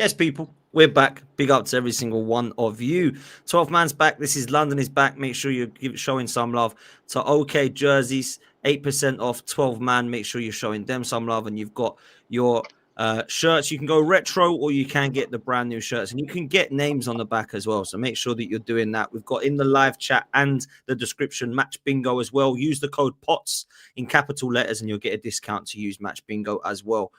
Yes, people, we're back. Big up to every single one of you. 12 man's back. This is London is back. Make sure you're showing some love to OK Jerseys. 8% off 12 man. Make sure you're showing them some love. And you've got your shirts. You can go retro or you can get the brand new shirts. And you can get names on the back as well. So make sure that you're doing that. We've got in the live chat and the description match bingo as well. Use the code POTS in capital letters and you'll get a discount to use match bingo as well.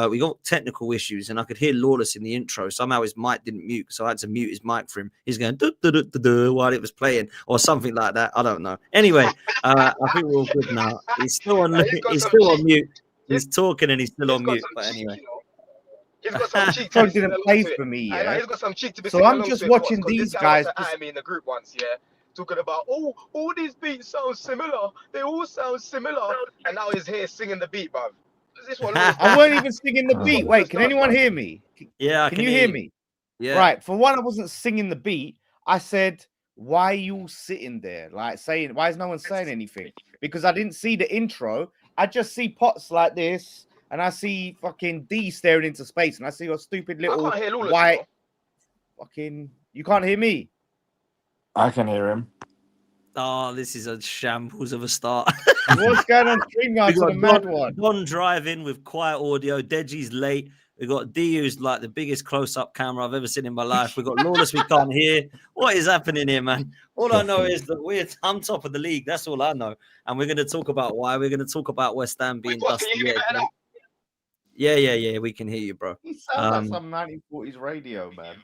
We got technical issues, and I could hear Lawless in the intro. Somehow his mic didn't mute, so I had to mute his mic for him. He's going while it was playing, or something like that. I don't know. Anyway, I think we're all good now. He's still on. He's still on mute. He's talking, and he's still on mute. But anyway, he's got some cheek. He didn't play for me. Yeah, he's got some cheek to be. So I'm just watching these guys. At me in the group once, yeah. Talking about, all these beats sound similar. They all sound similar. And now he's here singing the beat, bruv. This one I weren't even singing the beat. Wait, can anyone hear me? Yeah, can you hear me? Yeah. Right. For one, I wasn't singing the beat. I said, why are you all sitting there? Like saying, why is no one saying anything? Because I didn't see the intro. I just see Pots like this. And I see fucking D staring into space. And I see your stupid little white fucking... You can't hear me? I can hear him. Oh, this is a shambles of a start. What's going on? StreamYard's the mad one. Don driving with quiet audio. Deji's late. We've got D, who's like the biggest close-up camera I've ever seen in my life. We've got Lawless, we can't hear. What is happening here, man? All I know is that I'm top of the league. That's all I know. And we're going to talk about why. We're going to talk about West Ham being dusty. Yeah. We can hear you, bro. He sounds like some 1940s radio, man.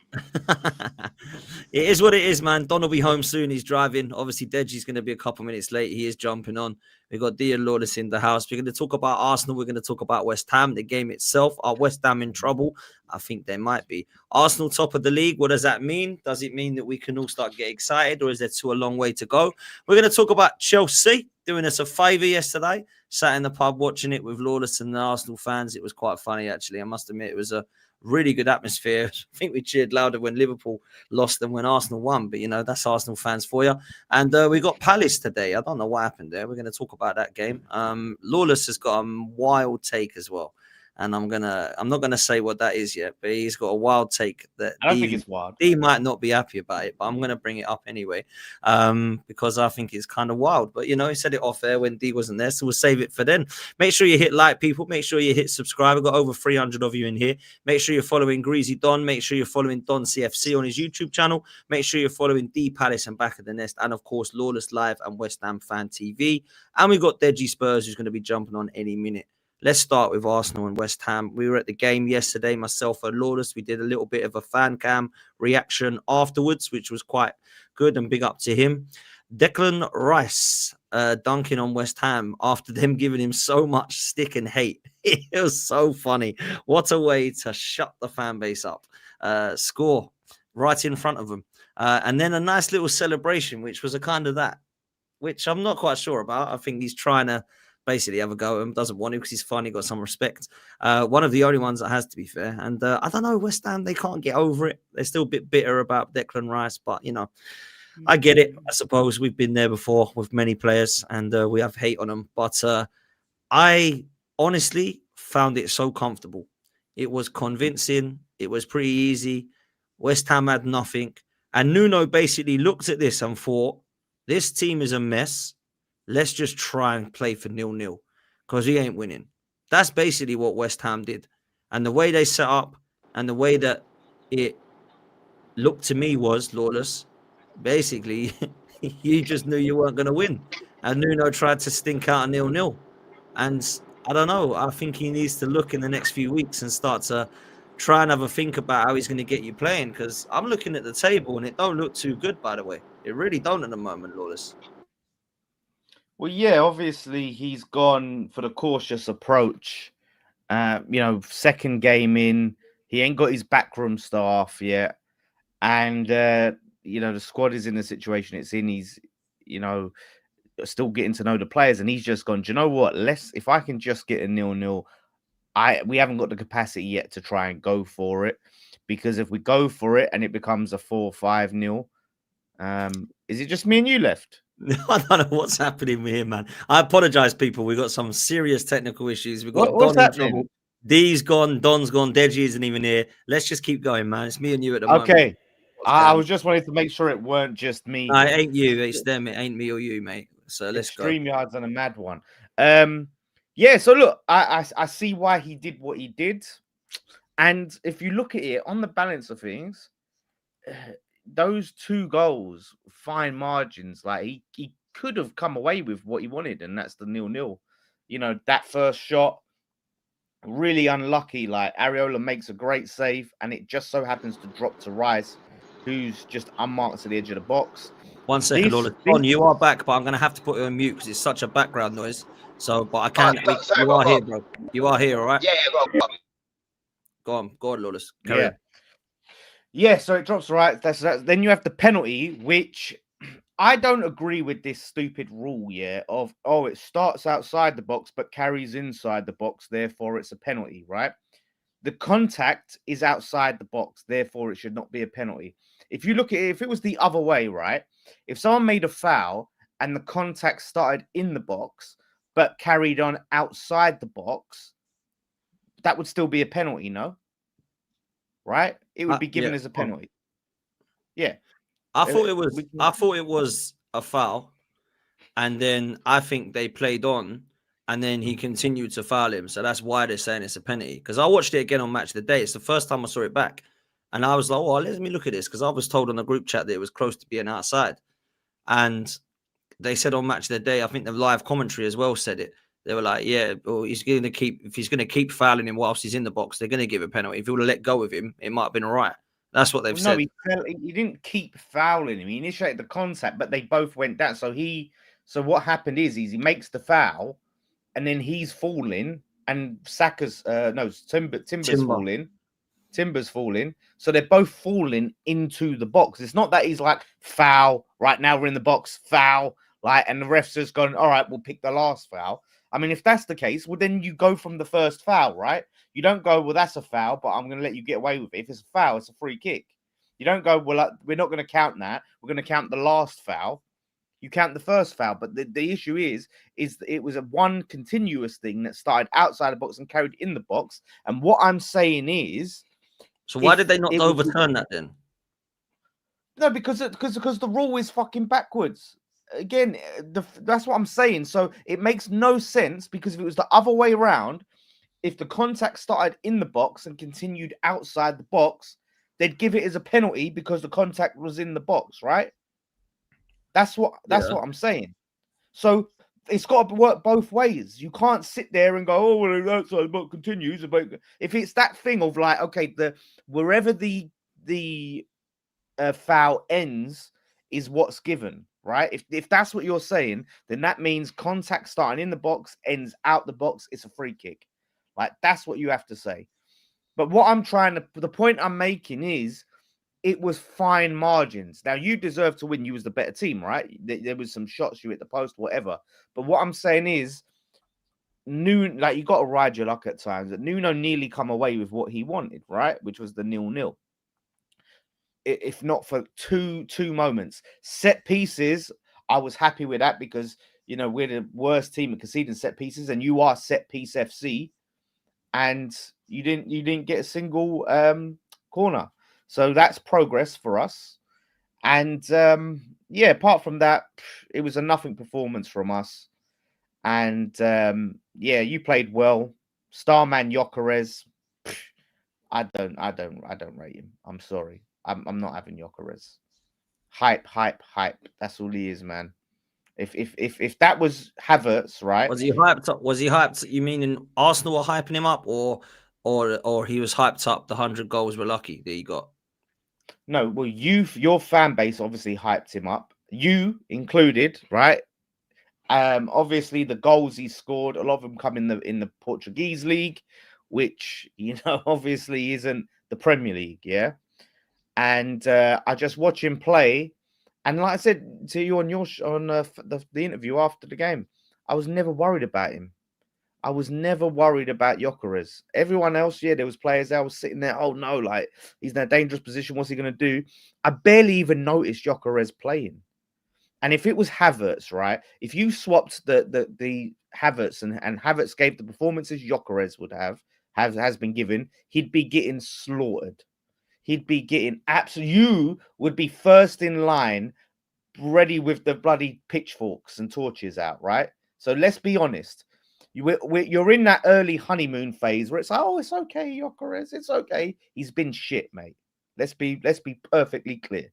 It is what it is, man. Don will be home soon. He's driving. Obviously, Deji's going to be a couple minutes late. He is jumping on. We've got D and Lawless in the house. We're going to talk about Arsenal. We're going to talk about West Ham, the game itself. Are West Ham in trouble? I think they might be. Arsenal top of the league. What does that mean? Does it mean that we can all start getting excited, or is there still a long way to go? We're going to talk about Chelsea doing us a favour yesterday. Sat in the pub watching it with Lawless and the Arsenal fans. It was quite funny, actually. I must admit, it was a really good atmosphere. I think we cheered louder when Liverpool lost than when Arsenal won. But, you know, that's Arsenal fans for you. And we got Palace today. I don't know what happened there. We're going to talk about that game. Lawless has got a wild take as well. And I'm not gonna say what that is yet, but he's got a wild take that I don't think it's wild. He might not be happy about it, but I'm gonna bring it up anyway, because I think it's kind of wild. But you know, he said it off air when D wasn't there, so we'll save it for then. Make sure you hit like, people. Make sure you hit subscribe. We've got over 300 of you in here. Make sure you're following Greasy Don. Make sure you're following Don CFC on his YouTube channel. Make sure you're following D Palace and Back of the Nest, and of course Lawless Live and West Ham Fan TV. And we've got Deji Spurs, who's going to be jumping on any minute. Let's start with Arsenal and West Ham. We were at the game yesterday, myself and Lawless. We did a little bit of a fan cam reaction afterwards, which was quite good, and big up to him. Declan Rice dunking on West Ham after them giving him so much stick and hate. It was so funny. What a way to shut the fan base up. Score right in front of them. And then a nice little celebration, which was a kind of that, which I'm not quite sure about. I think he's trying to basically have a go at him, doesn't want to because he's finally got some respect. One of the only ones that has, to be fair. And I don't know, West Ham, they can't get over it. They're still a bit bitter about Declan Rice, but, you know, I get it. I suppose we've been there before with many players and we have hate on them. But I honestly found it so comfortable. It was convincing. It was pretty easy. West Ham had nothing. And Nuno basically looked at this and thought, this team is a mess. Let's just try and play for 0-0 because we ain't winning. That's basically what West Ham did. And the way they set up and the way that it looked to me was, Lawless, basically, you just knew you weren't going to win. And Nuno tried to stink out a 0-0. And I don't know. I think he needs to look in the next few weeks and start to try and have a think about how he's going to get you playing, because I'm looking at the table and it don't look too good, by the way. It really don't at the moment, Lawless. Well, yeah, obviously he's gone for the cautious approach. Second game in, he ain't got his backroom staff yet. And, the squad is in the situation it's in. He's, still getting to know the players. And he's just gone, do you know what? If I can just get a 0-0, we haven't got the capacity yet to try and go for it. Because if we go for it and it becomes a 4-5-0, is it just me and you left? I don't know what's happening here, man. I apologize, people. We've got some serious technical issues. We've got what's Don in happening? trouble. D's gone, Don's gone, Deji isn't even here. Let's just keep going, man. It's me and you at the moment. Okay. What's I going was just wanting to make sure it weren't just me. on? No, it here. ain't you. It's them. It ain't me or you, mate. So let's go. StreamYard's on a mad one. Yeah, so look, I see why he did what he did. And if you look at it on the balance of things, those 2 goals, fine margins. Like he could have come away with what he wanted, and that's the 0-0. You know, that first shot, really unlucky. Like Areola makes a great save, and it just so happens to drop to Rice, who's just unmarked to the edge of the box. 1 second, Lawless. Don, you are back, but I'm going to have to put you on mute because it's such a background noise. So, but I can. You are here, bro. You are here, all right? Yeah, Go on, Lawless. Yeah. Yeah, so it drops right. That's then you have the penalty, which I don't agree with this stupid rule, of it starts outside the box but carries inside the box, therefore it's a penalty, right? The contact is outside the box, therefore it should not be a penalty. If you look at it, if it was the other way, right? If someone made a foul and the contact started in the box but carried on outside the box, that would still be a penalty, no? Right? It would be given as a penalty. Yeah. I thought it was a foul, and then I think they played on, and then he continued to foul him. So that's why they're saying it's a penalty. Because I watched it again on Match of the Day. It's the first time I saw it back, and I was like, "Oh, let me look at this," because I was told on the group chat that it was close to being outside, and they said on Match of the Day, I think the live commentary as well said it. They were like, "Yeah, well, if he's going to keep fouling him whilst he's in the box, they're going to give a penalty. If he would have let go of him, it might have been all right." That's what they've said. No, he didn't keep fouling him. He initiated the contact, but they both went down. So what happened is he makes the foul, and then he's falling, and Saka's Timber's falling. Timber's falling. So they're both falling into the box. It's not that he's like, foul, right now we're in the box, foul, like, and the ref's just gone, all right, we'll pick the last foul. I mean, if that's the case, well, then you go from the first foul, right? You don't go, well, that's a foul, but I'm going to let you get away with it. If it's a foul, it's a free kick. You don't go, well, we're not going to count that. We're going to count the last foul. You count the first foul. But the issue is it was a one continuous thing that started outside the box and carried in the box. And what I'm saying is... So why did they not overturn that then? No, because the rule is fucking backwards. Again, that's what I'm saying. So it makes no sense, because if it was the other way around, if the contact started in the box and continued outside the box, they'd give it as a penalty because the contact was in the box, right? That's what I'm saying. So it's got to work both ways. You can't sit there and go, oh, well, outside the box continues. If it's that thing of like, okay, wherever the foul ends is what's given. Right? If that's what you're saying, then that means contact starting in the box, ends out the box, it's a free kick. Like, that's what you have to say. But the point I'm making is, it was fine margins. Now, you deserve to win. You was the better team, right? There was some shots, you hit the post, whatever. But what I'm saying is, you got to ride your luck at times. That Nuno nearly come away with what he wanted, right? Which was the 0-0. If not for two moments. Set pieces, I was happy with that, because, you know, we're the worst team at conceding set pieces, and you are set piece FC, and you didn't get a single corner. So that's progress for us. And apart from that, it was a nothing performance from us. And you played well. Starman Gyökeres, I don't rate him. I'm sorry. I'm not having Gyökeres. Hype. That's all he is, man. If that was Havertz, right? Was he hyped up? Was he hyped? You mean in Arsenal were hyping him up, or he was hyped up? The 100 goals were lucky that he got. No, well, your fan base obviously hyped him up. You included, right? Obviously the goals he scored, a lot of them come in the Portuguese league, which, you know, obviously isn't the Premier League, yeah. And I just watch him play, and like I said to you on the interview after the game, I was never worried about him. I was never worried about Gyökeres. Everyone else, there was players that was sitting there, oh no, like, he's in a dangerous position, what's he going to do? I barely even noticed Gyökeres playing. And if it was Havertz, right, if you swapped the Havertz and Havertz gave the performances Gyökeres would have, has been given, he'd be getting slaughtered. He'd be getting you would be first in line, ready with the bloody pitchforks and torches out, right? So let's be honest. You're in that early honeymoon phase where it's like, oh, it's okay, Gyökeres, it's okay. He's been shit, mate. Let's be perfectly clear.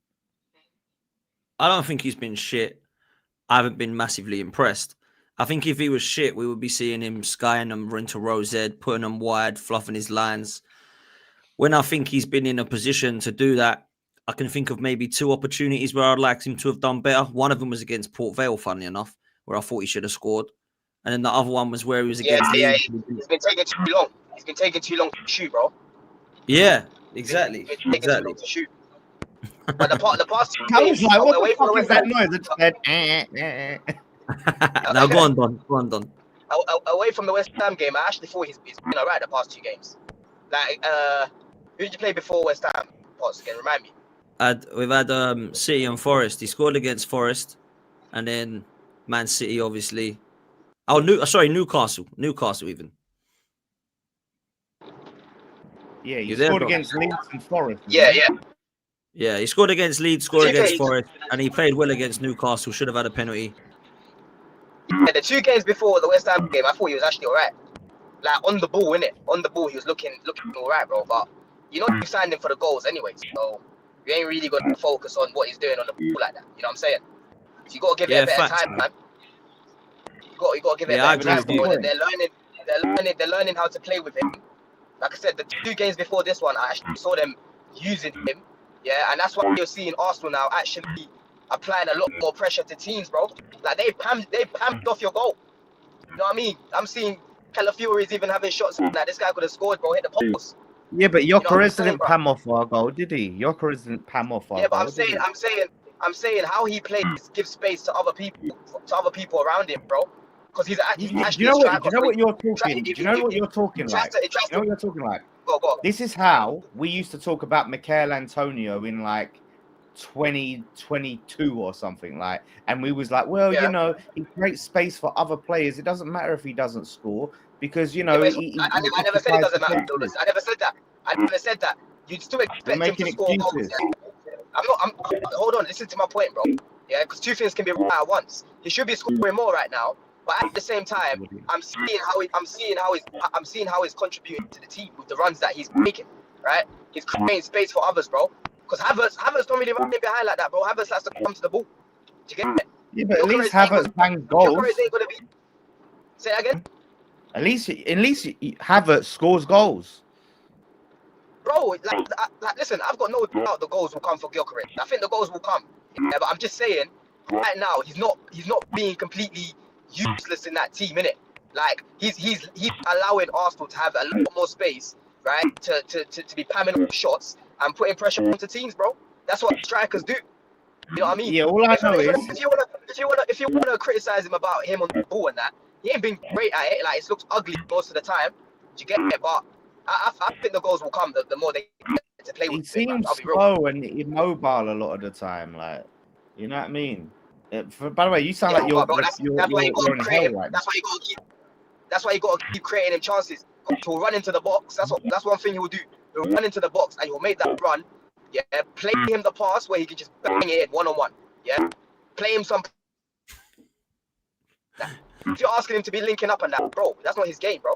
I don't think he's been shit. I haven't been massively impressed. I think if he was shit, we would be seeing him skying them into Rose Ed, putting them wide, fluffing his lines. When I think he's been in a position to do that, I can think of maybe 2 opportunities where I'd like him to have done better. One of them was against Port Vale, funnily enough, where I thought he should have scored. And then the other one was where he was against Leeds. He's been taking too long. He's been taking too long to shoot, bro. Yeah, exactly. He's been taking too long to shoot. But the past 2 I games, was like, what away the from fuck the is West that Ham, noise? It said, Now go on, Don. Go on, Don. away from the West Ham game, I actually thought he's been alright the past 2 games. Like, who did you play before West Ham? Pots again, remind me. We've had City and Forest. He scored against Forest, and then Man City, obviously. Oh, Newcastle. Newcastle, even. Yeah, he You there, scored bro? against Leeds and Forest. Yeah. Yeah, he scored against Leeds, scored Yeah, against he's- Forest, and he played well against Newcastle. Should have had a penalty. Yeah, the 2 games before the West Ham game, I thought he was actually alright. Like on the ball, innit? On the ball, he was looking alright, bro. But you signed him for the goals anyway, so you ain't really gonna focus on what he's doing on the ball like that. You know what I'm saying? So you gotta give it a better time, man. You gotta give it Yeah, a better I time, agree bro. with They're learning how to play with him. Like I said, the 2 games before this one, I actually saw them using him. Yeah, and that's why you're seeing Arsenal now actually applying a lot more pressure to teams, bro. Like they pammed off your goal. You know what I mean? I'm seeing Calafiori's even having shots like this guy could have scored, bro. Hit the post. Yeah, but know what I'm Gyökeres saying, didn't bro? pam off our goal, did he? Gyökeres didn't pam off our Yeah, but goal. I'm saying how he plays gives space to other people around him, bro. Because he's actually Do a you know striker. what you're talking? Do you know what you're talking like? It tries You know what to you're talking like? go. This is how we used to talk about Michael Antonio in like 2022 or something like, and we was like, well, Yeah. you know, he creates space for other players. It doesn't matter if he doesn't score because you know. Yeah, but he I never said it doesn't matter, occupies the Lewis. I never said that. You'd still expect him making to score goals. excuses. Hold on, listen to my point, bro. Yeah, because 2 things can be right at once. He should be scoring more right now, but at the same time, I'm seeing how he's contributing to the team with the runs that he's making. Right, he's creating space for others, bro. Because Havertz don't really run in behind like that, bro. Havertz likes to come to the ball. Do you get it? Yeah, but at Gyökeres least ain't Havertz bangs goals. Gyökeres ain't gonna be. Say that again. At least Havertz scores goals. Bro, listen, I've got no doubt the goals will come for Gyökeres. I think the goals will come. Yeah, but I'm just saying, right now he's not being completely useless in that team, innit? Like he's allowing Arsenal to have a lot more space, right? To be pamming up shots and putting pressure onto teams, bro. That's what strikers do. You know what I mean? Yeah, all I know is if you wanna criticize him about him on the ball and that, he ain't been great at it. Like it looks ugly most of the time. Do you get it? But I think the goals will come the more they get to play he with. seems I'll be real. slow and immobile a lot of the time. Like, you know what I mean? By the way, you sound like you're in hell right now. That's why you gotta keep creating him chances. He'll run into the box. That's one thing he will do. He'll run into the box and he'll make that run. Yeah, play him the pass where he can just bang it in 1-on-1. Yeah, play him some. If you're asking him to be linking up and that, bro, that's not his game, bro.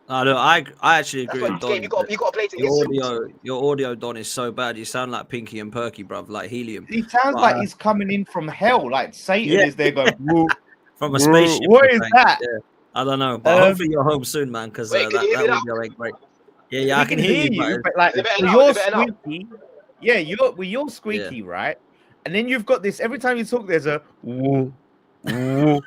No, I actually That's agree not with his game. Don. You got to play to his strengths. Your audio, Don, is so bad. You sound like Pinky and Perky, bruv, like helium. He sounds like he's coming in from hell. Like Satan is there going, woo, From a spaceship. what is that? Yeah, I don't know, but hopefully you're home soon, man, because Wait, that can you hear me would be great. Yeah, I can hear you, but like Is it better now? you're Is it better now? squeaky. Yeah, you're squeaky, right? And then you've got this. Every time you talk, there's a woo, woo.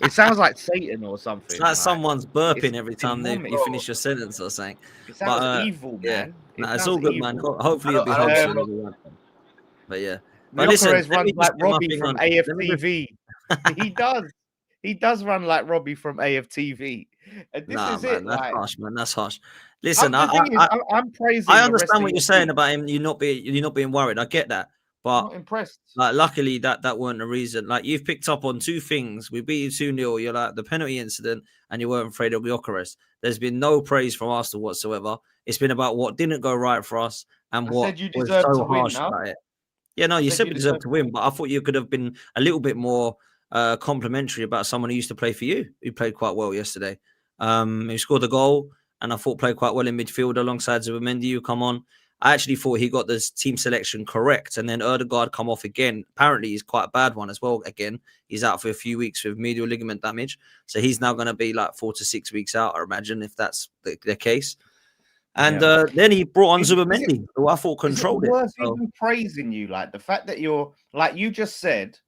It sounds like Satan or something. It's like someone's burping it's every time enormous. you finish your sentence or something. It sounds But, evil, yeah. man. Nah, it's all good, man. Hopefully you'll be I home don't- soon. everyone. But yeah. But listen, Gyökeres let me runs like just get my Robbie thing from on. Let me just- AFTV. He does. He does run like Robbie from AFTV. And this Nah, is man, it. that's Like, harsh, man. That's harsh. Listen, the thing is, I'm praising. I the understand what rest you're of saying about him. You're not being worried. I get that. But Not impressed. like, luckily that weren't the reason. Like, you've picked up on two things. We beat you 2-0. You're like the penalty incident, and you weren't afraid of Gyökeres. There's been no praise from Arsenal whatsoever. It's been about what didn't go right for us and I what said you was deserve to so win, harsh no? about it. Yeah, no, you said we deserved to win, but I thought you could have been a little bit more complimentary about someone who used to play for you, who played quite well yesterday. Who scored a goal, and I thought played quite well in midfield alongside Zubimendi, who come on. I actually thought he got this team selection correct, and then Erdegaard come off again. Apparently, he's quite a bad one as well. Again, he's out for a few weeks with medial ligament damage, so he's now going to be like 4 to 6 weeks out, I imagine, if that's the case. And then he brought on Zubimendi, who I thought controlled it. Worth even praising you, like the fact that you're like you just said,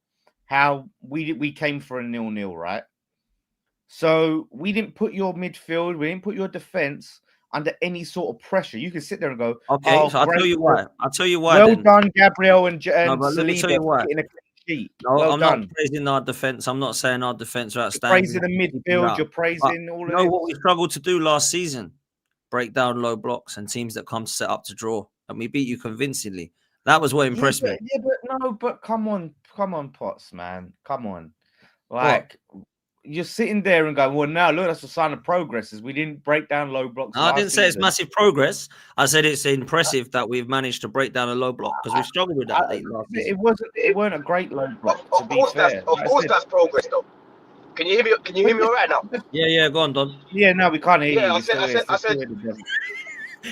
how we came for a 0-0, right? So we didn't put your midfield, we didn't put your defense under any sort of pressure. You can sit there and go, okay, oh, so I'll tell you why. I'll tell you why. Well then. done, Gabriel and No, but let me tell you Saliba why. getting a clean sheet. No, well I'm done. not praising our defense. I'm not saying our defense are You're outstanding. praising the midfield. You're praising all of You know it. what we struggled to do last season? Break down low blocks and teams that come set up to draw, and we beat you convincingly. That was what impressed me. Yeah, but come on, Potts, man, come on. What? You're sitting there and going, well, now look, that's a sign of progress. Is we didn't break down low blocks. No, I didn't say it's massive progress. I said it's impressive that we've managed to break down a low block because we struggled with that late last season. It weren't a great low block. Of course, that's progress, though. Can you hear me? Can you hear me all right now? Yeah. Go on, Don. Yeah, no, we can't hear you. I said.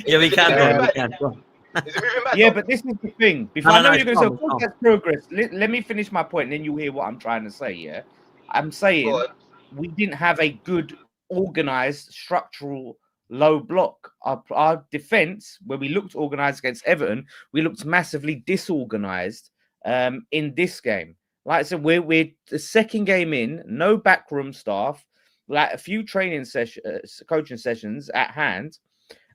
Yeah, we can. Is it moving back? Yeah, but this is the thing. Before I know you're going to say, of course, calm. that's progress. Let me finish my point, and then you'll hear what I'm trying to say. Yeah, I'm saying we didn't have a good, organized, structural low block. Our defense, where we looked organized against Everton, we looked massively disorganized in this game. Like I said, we're the second game in, no backroom staff, like a few training coaching sessions at hand,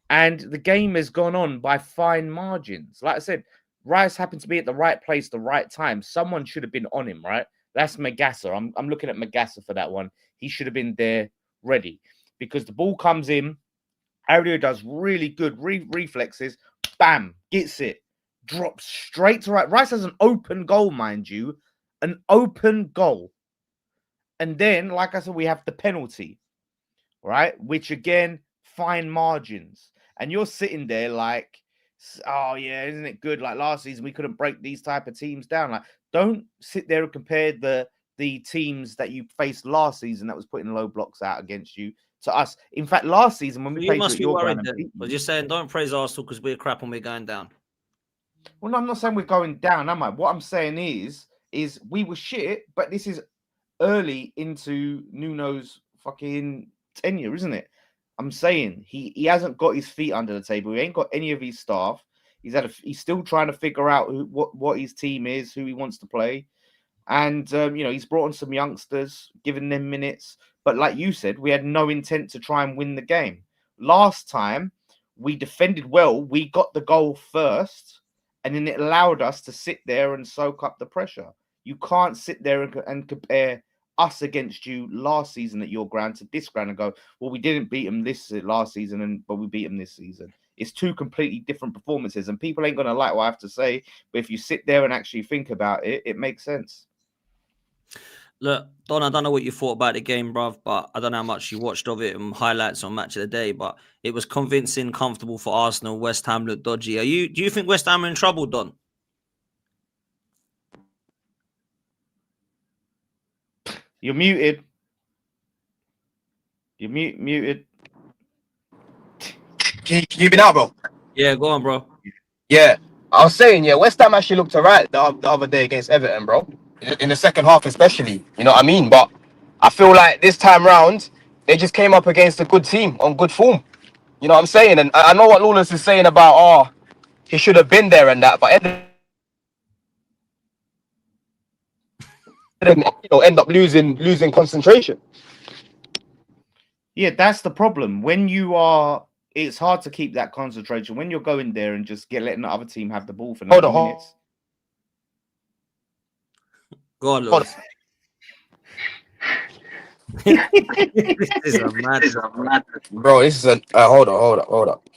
and the game has gone on by fine margins. Like I said, Rice happened to be at the right place, the right time. Someone should have been on him, right? That's Magassa. I'm looking at Magassa for that one. He should have been there ready because the ball comes in. Ario does really good reflexes. Bam, gets it. Drops straight to right. Rice has an open goal, mind you. An open goal. And then, like I said, we have the penalty, right? Which, again, fine margins. And you're sitting there like, oh, yeah, isn't it good? Like last season, we couldn't break these type of teams down. Like, don't sit there and compare the teams that you faced last season that was putting low blocks out against you to us. In fact, last season, when we played must you be at your worried ground and then. beat But you, you're saying don't praise Arsenal because we're crap and we're going down. well, no, I'm not saying we're going down, am I? What I'm saying is we were shit, but this is early into Nuno's fucking tenure, isn't it? I'm saying he hasn't got his feet under the table. He ain't got any of his staff. He's still trying to figure out what his team is, who he wants to play, and he's brought on some youngsters, giving them minutes. But like you said, we had no intent to try and win the game. Last time we defended well, we got the goal first, and then it allowed us to sit there and soak up the pressure. You can't sit there and compare us against you last season at your ground to this ground and go, well, we didn't beat them this last season, but we beat them this season. It's two completely different performances, and people ain't going to like what I have to say, but if you sit there and actually think about it, it makes sense. Look, Don, I don't know what you thought about the game, bruv, but I don't know how much you watched of it and highlights on Match of the Day, but it was convincing, comfortable for Arsenal. West Ham looked dodgy. Do you think West Ham are in trouble, Don? You're muted. You're muted. Can you be now, bro? Yeah, go on, bro. Yeah. I was saying, West Ham actually looked alright the other day against Everton, bro. In the second half, especially. You know what I mean? But I feel like this time round, they just came up against a good team on good form. You know what I'm saying? And I know what Lawless is saying about, he should have been there and that, but end up losing concentration. Yeah, that's the problem. It's hard to keep that concentration when you're going there and just letting the other team have the ball for 90 minutes. Go on, Lewis. This is a mad. Bro, this is a hold up.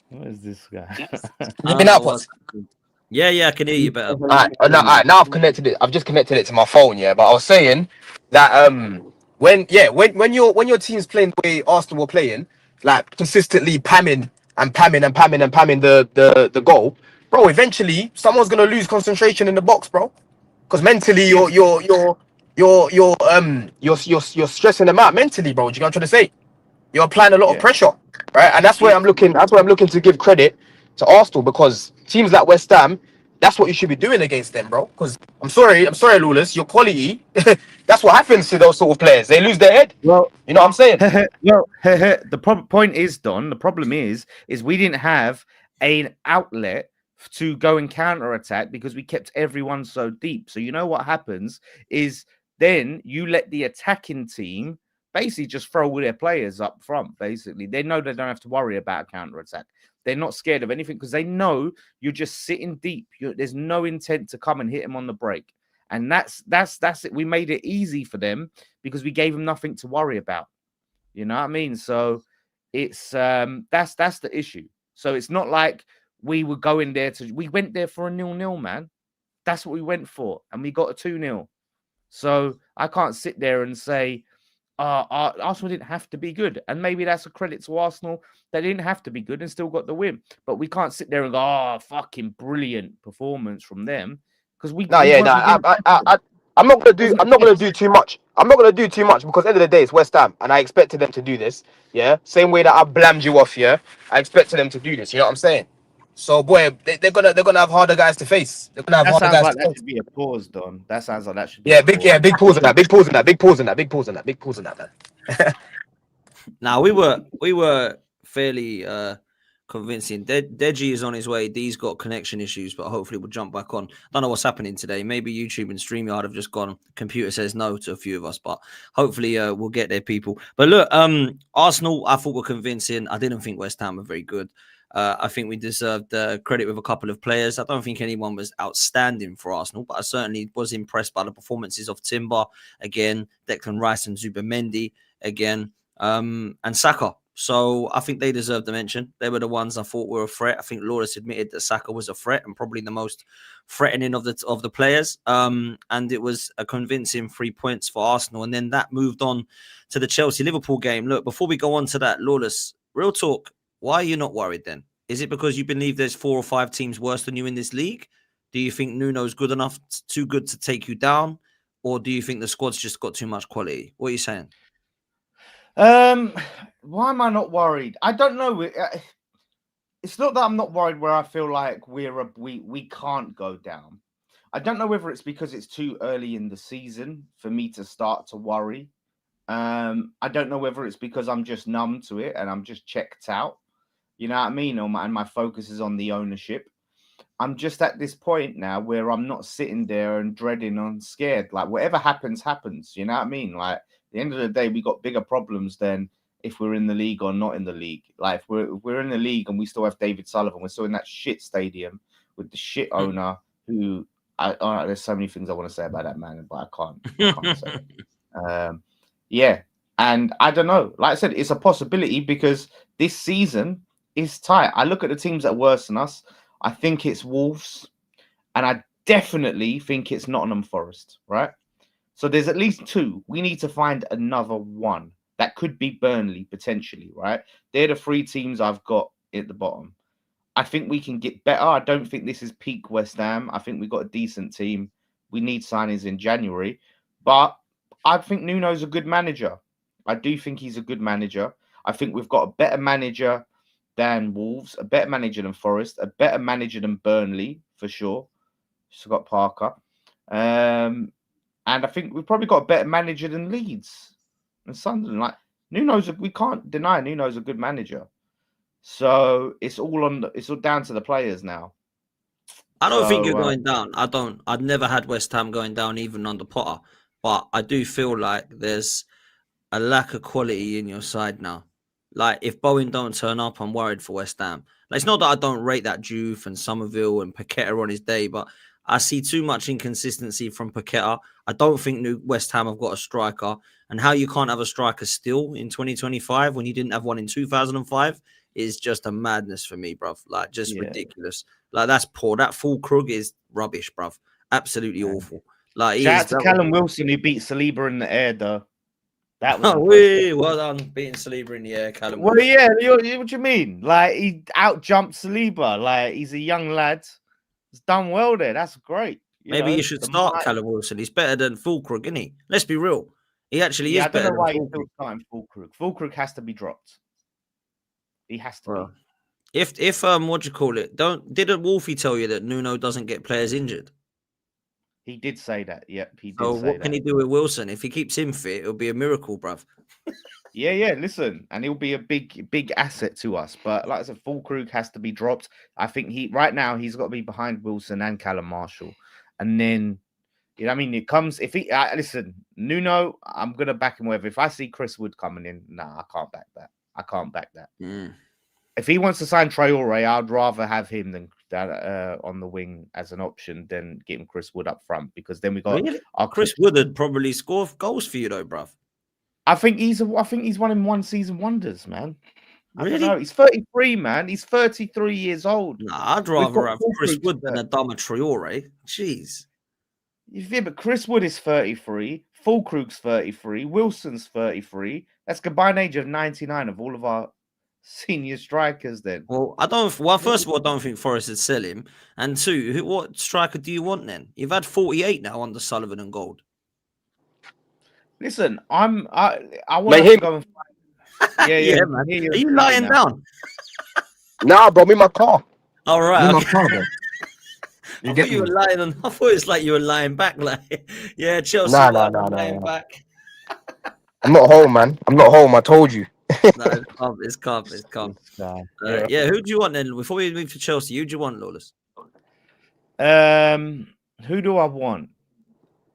What is this guy? Give me that one. Yeah, I can hear you better. Alright, now I've connected it. I've just connected it to my phone, yeah. But I was saying that when your team's playing the way Arsenal were playing, like consistently pamming the goal, bro. Eventually, someone's gonna lose concentration in the box, bro. Because mentally, you're stressing them out mentally, bro. Do you know what I'm trying to say? You're applying a lot of Yeah. pressure, right? And that's where I'm looking. That's where I'm looking to give credit to Arsenal because teams like West Ham, that's what you should be doing against them, bro. Because I'm sorry, Lawless, your quality. That's what happens to those sort of players. They lose their head. Well, You know what I'm saying? the point is, Don. The problem is we didn't have an outlet to go and counter attack because we kept everyone so deep. So you know what happens is then you let the attacking team basically just throw all their players up front. Basically, they know they don't have to worry about counter attack. They're not scared of anything because they know you're just sitting deep. There's no intent to come and hit them on the break. And that's it. We made it easy for them because we gave them nothing to worry about. You know what I mean? So it's that's the issue. So it's not like we were going there we went there for a 0-0, man. That's what we went for, and we got a 2-0. So I can't sit there and say Arsenal didn't have to be good, and maybe that's a credit to Arsenal. They didn't have to be good and still got the win. But we can't sit there and go, "Oh, fucking brilliant performance from them." Because I'm not gonna do too much. I'm not gonna do too much because at the end of the day, it's West Ham, and I expected them to do this. Yeah, same way that I blamed you off. Yeah, I expected them to do this. You know what I'm saying? So, boy, they're gonna have harder guys to face. They're gonna have that harder sounds guys like to that face. should be a pause, Don. That sounds like that should be Yeah, a pause. big pause on that. Big pause on that. Big pause on that. Big pause on that. Big pause on that, man. Now we were fairly convincing. Deji is on his way. D's got connection issues, but hopefully we'll jump back on. Don't know what's happening today. Maybe YouTube and StreamYard have just gone. Computer says no to a few of us, but hopefully we'll get there, people. But look, Arsenal, I thought were convincing. I didn't think West Ham were very good. I think we deserved credit with a couple of players. I don't think anyone was outstanding for Arsenal, but I certainly was impressed by the performances of Timber again, Declan Rice and Zubimendi again, and Saka. So I think they deserve the mention. They were the ones I thought were a threat. I think Loris admitted that Saka was a threat and probably the most threatening of the players. And it was a convincing 3 points for Arsenal. And then that moved on to the Chelsea-Liverpool game. Look, before we go on to that, Lawless, real talk, why are you not worried then? Is it because you believe there's 4 or 5 teams worse than you in this league? Do you think Nuno's good enough, too good to take you down? Or do you think the squad's just got too much quality? What are you saying? Why am I not worried? I don't know. It's not that I'm not worried where I feel like we can't go down. I don't know whether it's because it's too early in the season for me to start to worry. I don't know whether it's because I'm just numb to it and I'm just checked out. You know what I mean? And my focus is on the ownership. I'm just at this point now where I'm not sitting there and dreading and scared. Like whatever happens, happens. You know what I mean? Like at the end of the day, we got bigger problems than if we're in the league or not in the league. Like if we're in the league and we still have David Sullivan, we're still in that shit stadium with the shit owner who there's so many things I want to say about that man, but I can't say it. Yeah. And I don't know. Like I said, it's a possibility because this season is tight. I look at the teams that are worse than us. I think it's Wolves, and I definitely think it's Nottingham Forest, right? So there's at least 2. We need to find another one. That could be Burnley, potentially, right? They're the 3 teams I've got at the bottom. I think we can get better. I don't think this is peak West Ham. I think we've got a decent team. We need signings in January. But I think Nuno's a good manager. I do think he's a good manager. I think we've got a better manager than Wolves, a better manager than Forest, a better manager than Burnley, for sure. Scott Parker. And I think we've probably got a better manager than Leeds and Sunderland. Like we can't deny Nuno's a good manager. So it's all down to the players now. I don't think you're going down. I'd never had West Ham going down even under Potter. But I do feel like there's a lack of quality in your side now. Like, if Bowen don't turn up, I'm worried for West Ham. Like, it's not that I don't rate that Juve and Somerville and Paqueta on his day, but I see too much inconsistency from Paqueta. I don't think West Ham have got a striker. And how you can't have a striker still in 2025 when you didn't have one in 2005 is just a madness for me, bruv. Like, just ridiculous. Like that's poor. That full Krug is rubbish, bruv. Absolutely awful. Like Shout out to Callum Wilson who beat Saliba in the air, though. That was impressive. Well done, beating Saliba in the air, Callum. Well, yeah. What do you mean? Like he out jumped Saliba. Like he's a young lad. He's done well there. That's great. Maybe you should start Callum Wilson. He's better than Fulkrug, isn't he? Let's be real. He actually is better than Fulkrug. I don't know why he's starting Fulkrug. Fulkrug has to be dropped. He has to be. If what do you call it? Didn't Wolfie tell you that Nuno doesn't get players injured? He did say that. Yep, he did. So what can he do with Wilson? If he keeps him fit, it'll be a miracle, bruv. Yeah. Listen, and he'll be a big asset to us. But like I said, Fulkrug has to be dropped. I think right now he's got to be behind Wilson and Callum Marshall, and then I mean, it comes if he listen, Nuno, I'm gonna back him with. If I see Chris Wood coming in, nah, I can't back that. If he wants to sign Traore, I'd rather have him than on the wing as an option than getting Chris Wood up front, because then we got Chris Wood would probably score goals for you though, bruv. I think he's one in one season wonders, man. Really? I don't know. He's 33, man. He's 33 years old. Nah, I'd rather have Chris Wood than Adama Traore. Jeez. Yeah, but Chris Wood is 33. Fulkrug's 33. Wilson's 33. That's a combined age of 99 of all of our senior strikers then. Well, first of all, I don't think Forest would sell him. And two, what striker do you want then? You've had 48 now under Sullivan and Gold. Listen, I want to go and find... Yeah, man. Are you lying down? Nah, bro, I'm in my car. All right. I'm in my car, bro. I thought you were lying on. I thought it's like you were lying back, like Chelsea. Lying back. I'm not home, man. I'm not home. I told you. No, it's calm. Yeah, who do you want then? Before we move to Chelsea, who do you want, Lawless? Who do I want?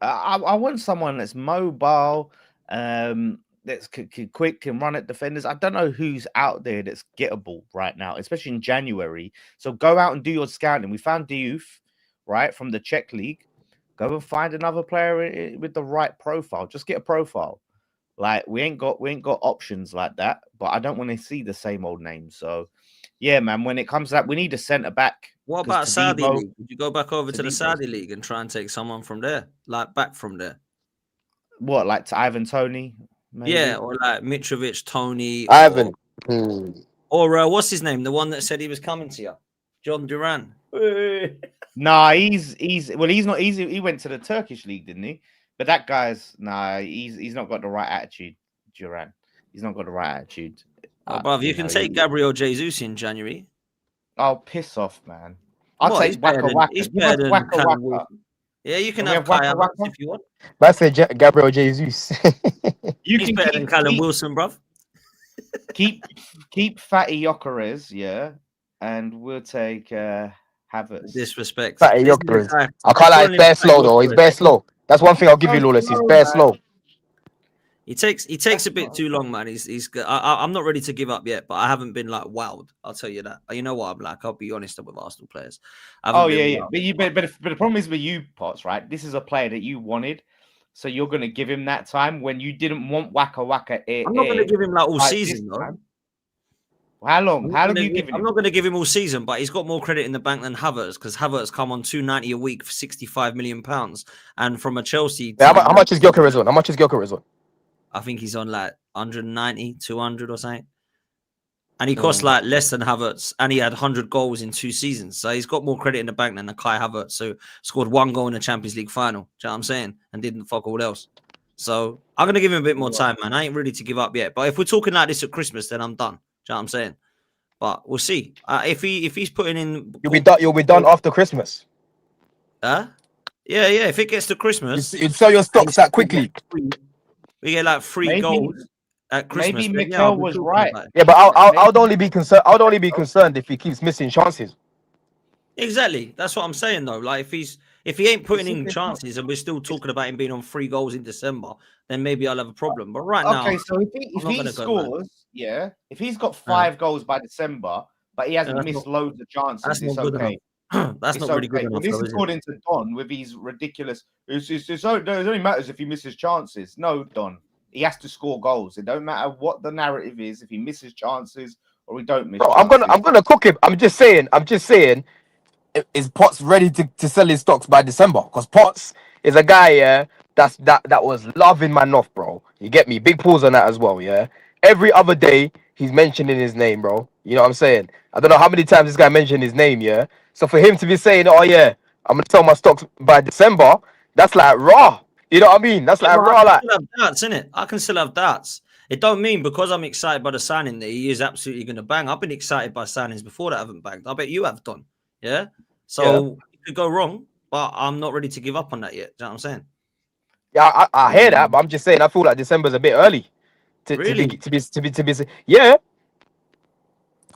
I want someone that's mobile, that's quick, can run at defenders. I don't know who's out there that's gettable right now, especially in January. So go out and do your scouting. We found Diouf, right, from the Czech league. Go and find another player with the right profile. Just get a profile. Like we ain't got options like that, but I don't want to see the same old names. So, yeah, man. When it comes to that, we need a centre back. What about Saudi league? Would you go back over to the Saudi league and try and take someone from there, like back from there? What, like to Ivan Toney? Maybe? Yeah, or like Mitrovic, Tony, Ivan, or what's his name? The one that said he was coming to you, John Duran. Nah, he's not easy. He went to the Turkish league, didn't he? But that guy's he's not got the right attitude, Duran. He's not got the right attitude. Bruv, you can take Gabriel Jesus in January. Oh, piss off, man. I'll take Waka Waka. He's better than Waka. Yeah, you can have Kai Havertz if you want. That's Gabriel Jesus. He's better than Callum Wilson, bruv. Keep Fatty Gyökeres, yeah, and we'll take Havertz. Disrespect. Fatty Gyökeres. I can't lie, he's bare slow though. He's bare slow. That's one thing I'll give you, Lawless. He's bare slow. He takes a bit too long, man. I'm not ready to give up yet, but I haven't been like wowed. I'll tell you that. You know what I'm like. I'll be honest with Arsenal players. Oh yeah. But the problem is with you, Potts, right? This is a player that you wanted, so you're going to give him that time when you didn't want Waka Waka. I'm not going to give him like all season, though. How long? How long are you giving him? I'm not going to give him all season, but he's got more credit in the bank than Havertz, because Havertz come on £290 a week for £65 million, and from a Chelsea. Yeah, how much is Gyökeres on? How much is Gyökeres on? I think he's on like 190, 200 or something. And he cost like less than Havertz, and he had 100 goals in 2 seasons. So he's got more credit in the bank than the Kai Havertz, who scored 1 goal in the Champions League final. Do you know what I'm saying? And didn't fuck all else. So I'm going to give him a bit more time, man. I ain't ready to give up yet. But if we're talking like this at Christmas, then I'm done. Do you know what I'm saying? But we'll see. If he's putting in... You'll be done after Christmas. Yeah. If it gets to Christmas... You'd sell your stocks that quickly. We get like 3 goals at Christmas. Maybe Mikel was right. Yeah, but I'd only be concerned. I'd only be concerned if he keeps missing chances. Exactly. That's what I'm saying though. Like if he ain't putting in chances, and we're still talking about him being on 3 goals in December, then maybe I'll have a problem. But right now, okay. So if he scores, if he's got 5 goals by December, but he hasn't missed loads of chances, it's okay. That's not really good enough. Well, this is according to Don with his ridiculous. It only matters if he misses chances. No, Don, he has to score goals. It don't matter what the narrative is. If he misses chances or he don't miss. Bro, I'm gonna cook him. I'm just saying. is Potts ready to sell his stocks by December? Because Potts is a guy, yeah, that was loving man off, bro. You get me? Big pause on that as well, yeah. Every other day he's mentioning his name, bro. You know what I'm saying? I don't know how many times this guy mentioned his name, yeah. So for him to be saying, "Oh yeah, I'm gonna sell my stocks by December," that's like raw. You know what I mean? That's Yeah, like but I raw, can like. still have doubts, innit? I can still have doubts. It don't mean because I'm excited by the signing that he is absolutely going to bang. I've been excited by signings before that haven't banged. I bet you have done. Yeah. Yeah. So it could go wrong, but I'm not ready to give up on that yet. Do you know what I'm saying? Yeah, I hear that, but I'm just saying I feel like December's a bit early Really? to be. Yeah,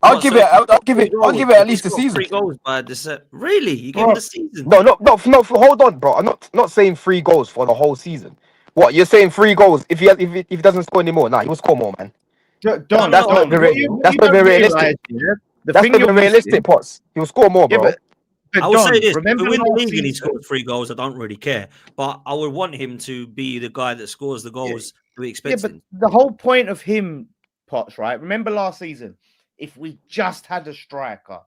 I'll What? give So it. if he scored three I'll goals, give it if at he least a scored season. 3 goals by December, really? You give him Bro, the season? No, not for. Hold on, bro. I'm not saying 3 goals for the whole season. What you're saying? 3 goals. If he doesn't score anymore, nah, he will score more, man. Don, That's not Don, even what that's you not don't even realize, realistic. yeah, the That's thing not you're even realistic, missing, Potts. He will score more, yeah, bro. I will say Don, this: if remember we win the last league and he season? scores 3 goals, I don't really care. But I would want him to be the guy that scores the Yeah, goals that we yeah, expect but him. the whole point of him, Potts, right? Remember last season, if we just had a striker,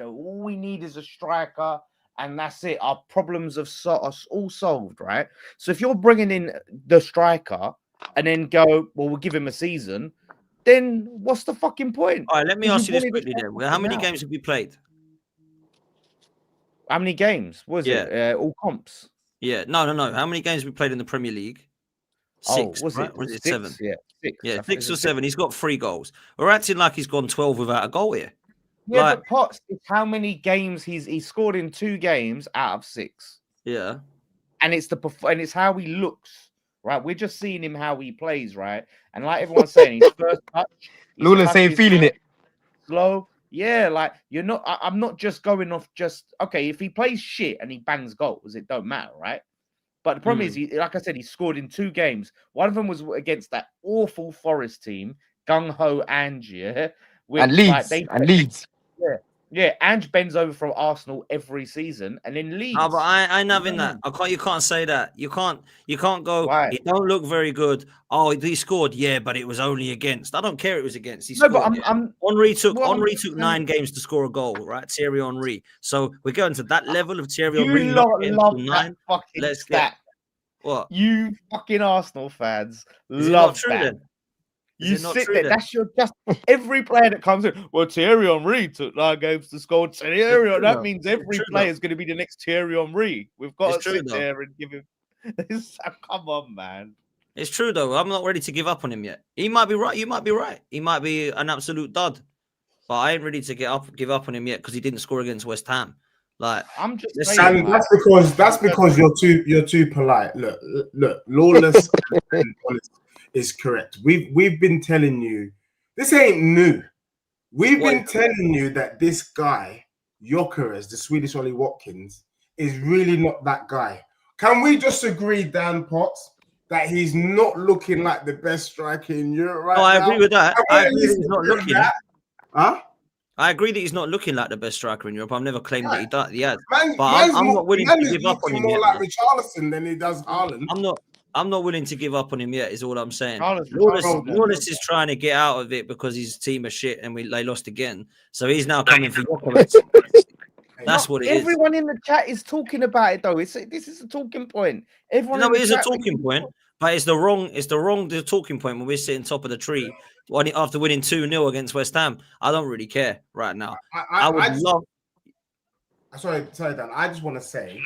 all we need is a striker, and that's it. Our problems are all solved, right? So if you're bringing in the striker and then go, well, we'll give him a season, then what's the fucking point? All right, let me Because you ask you this wanted a quickly then. striker How many now. games have we played? How many games was Yeah. it? All comps. Yeah. No. How many games have we played in the Premier League? Oh, 6, was right? it Or is it 6? 7? Yeah, 6. Yeah, I think 6 it's or a 6. 7. He's got 3 goals. We're acting like he's gone 12 without a goal here. Yeah, Like, but Potts, it's how many games he scored in 2 games out of 6. yeah. And it's how he looks, right? We're just seeing him how he plays, right? And like everyone's saying, his first touch, his Lula touch saying is feeling it. slow. Yeah, like you're not. I'm not just going off just okay. If he plays shit and he bangs goals, it don't matter, right? But the problem is, like I said, he scored in 2 games. One of them was against that awful Forest team, Gung Ho Ange, yeah, And which like Leeds. yeah, Ange bends over from Arsenal every season, and then Leeds. No, but I ain't having No. that. You can't say that. You can't go, Why? he don't look very good. Oh, he scored, yeah, but it was only against. I don't care it was against. He No, but scored. I'm Henri took well, I'm took saying- 9 games to score a goal, right? Thierry Henry. So we're going to that level of Thierry You Henry not lot getting love to that 9. fucking Let's stat. get what? You fucking Arsenal fans Is it not love true that. then? Is You it not sit true there. then? That's your just every player that comes in. Well, Thierry Henry took 9 games to score. Thierry, true that though. means It's every true player though. is going to be the next Thierry Henry. We've got It's to true sit though. there and give him. Come on, man. It's true though. I'm not ready to give up on him yet. He might be right. You might be right. He might be an absolute dud. But I ain't ready to give up on him yet because he didn't score against West Ham. Like, I'm just let's saying. see. And that's because you're too polite. Look, lawless and honest is correct. We've been telling you this ain't new. We've What been is- telling you that this guy, Gyökeres, the Swedish Ollie Watkins, is really not that guy. Can we just agree, Dan Potts, that he's not looking like the best striker in Europe right No, I now? agree with that. Can we I at agree least that he's not agree on looking. that? Huh? I agree that he's not looking like the best striker in Europe. I've never claimed that he has. Man, But I'm man's not willing man to is give up on looking him more yet. like Man. Richarlison than he does Haaland. I'm not willing to give up on him yet. Is all I'm saying. Carlos Lawless is trying to get out of it because his team are shit and they lost again. So he's now coming for Gyökeres. That's what it is. Everyone in the chat is talking about it, though. This is a talking point. Everyone. No, in the it is a chat talking point, but it's the wrong talking point when we're sitting top of the tree after winning 2-0 against West Ham. I don't really care right now. I would love. Sorry, Dan. I just want to say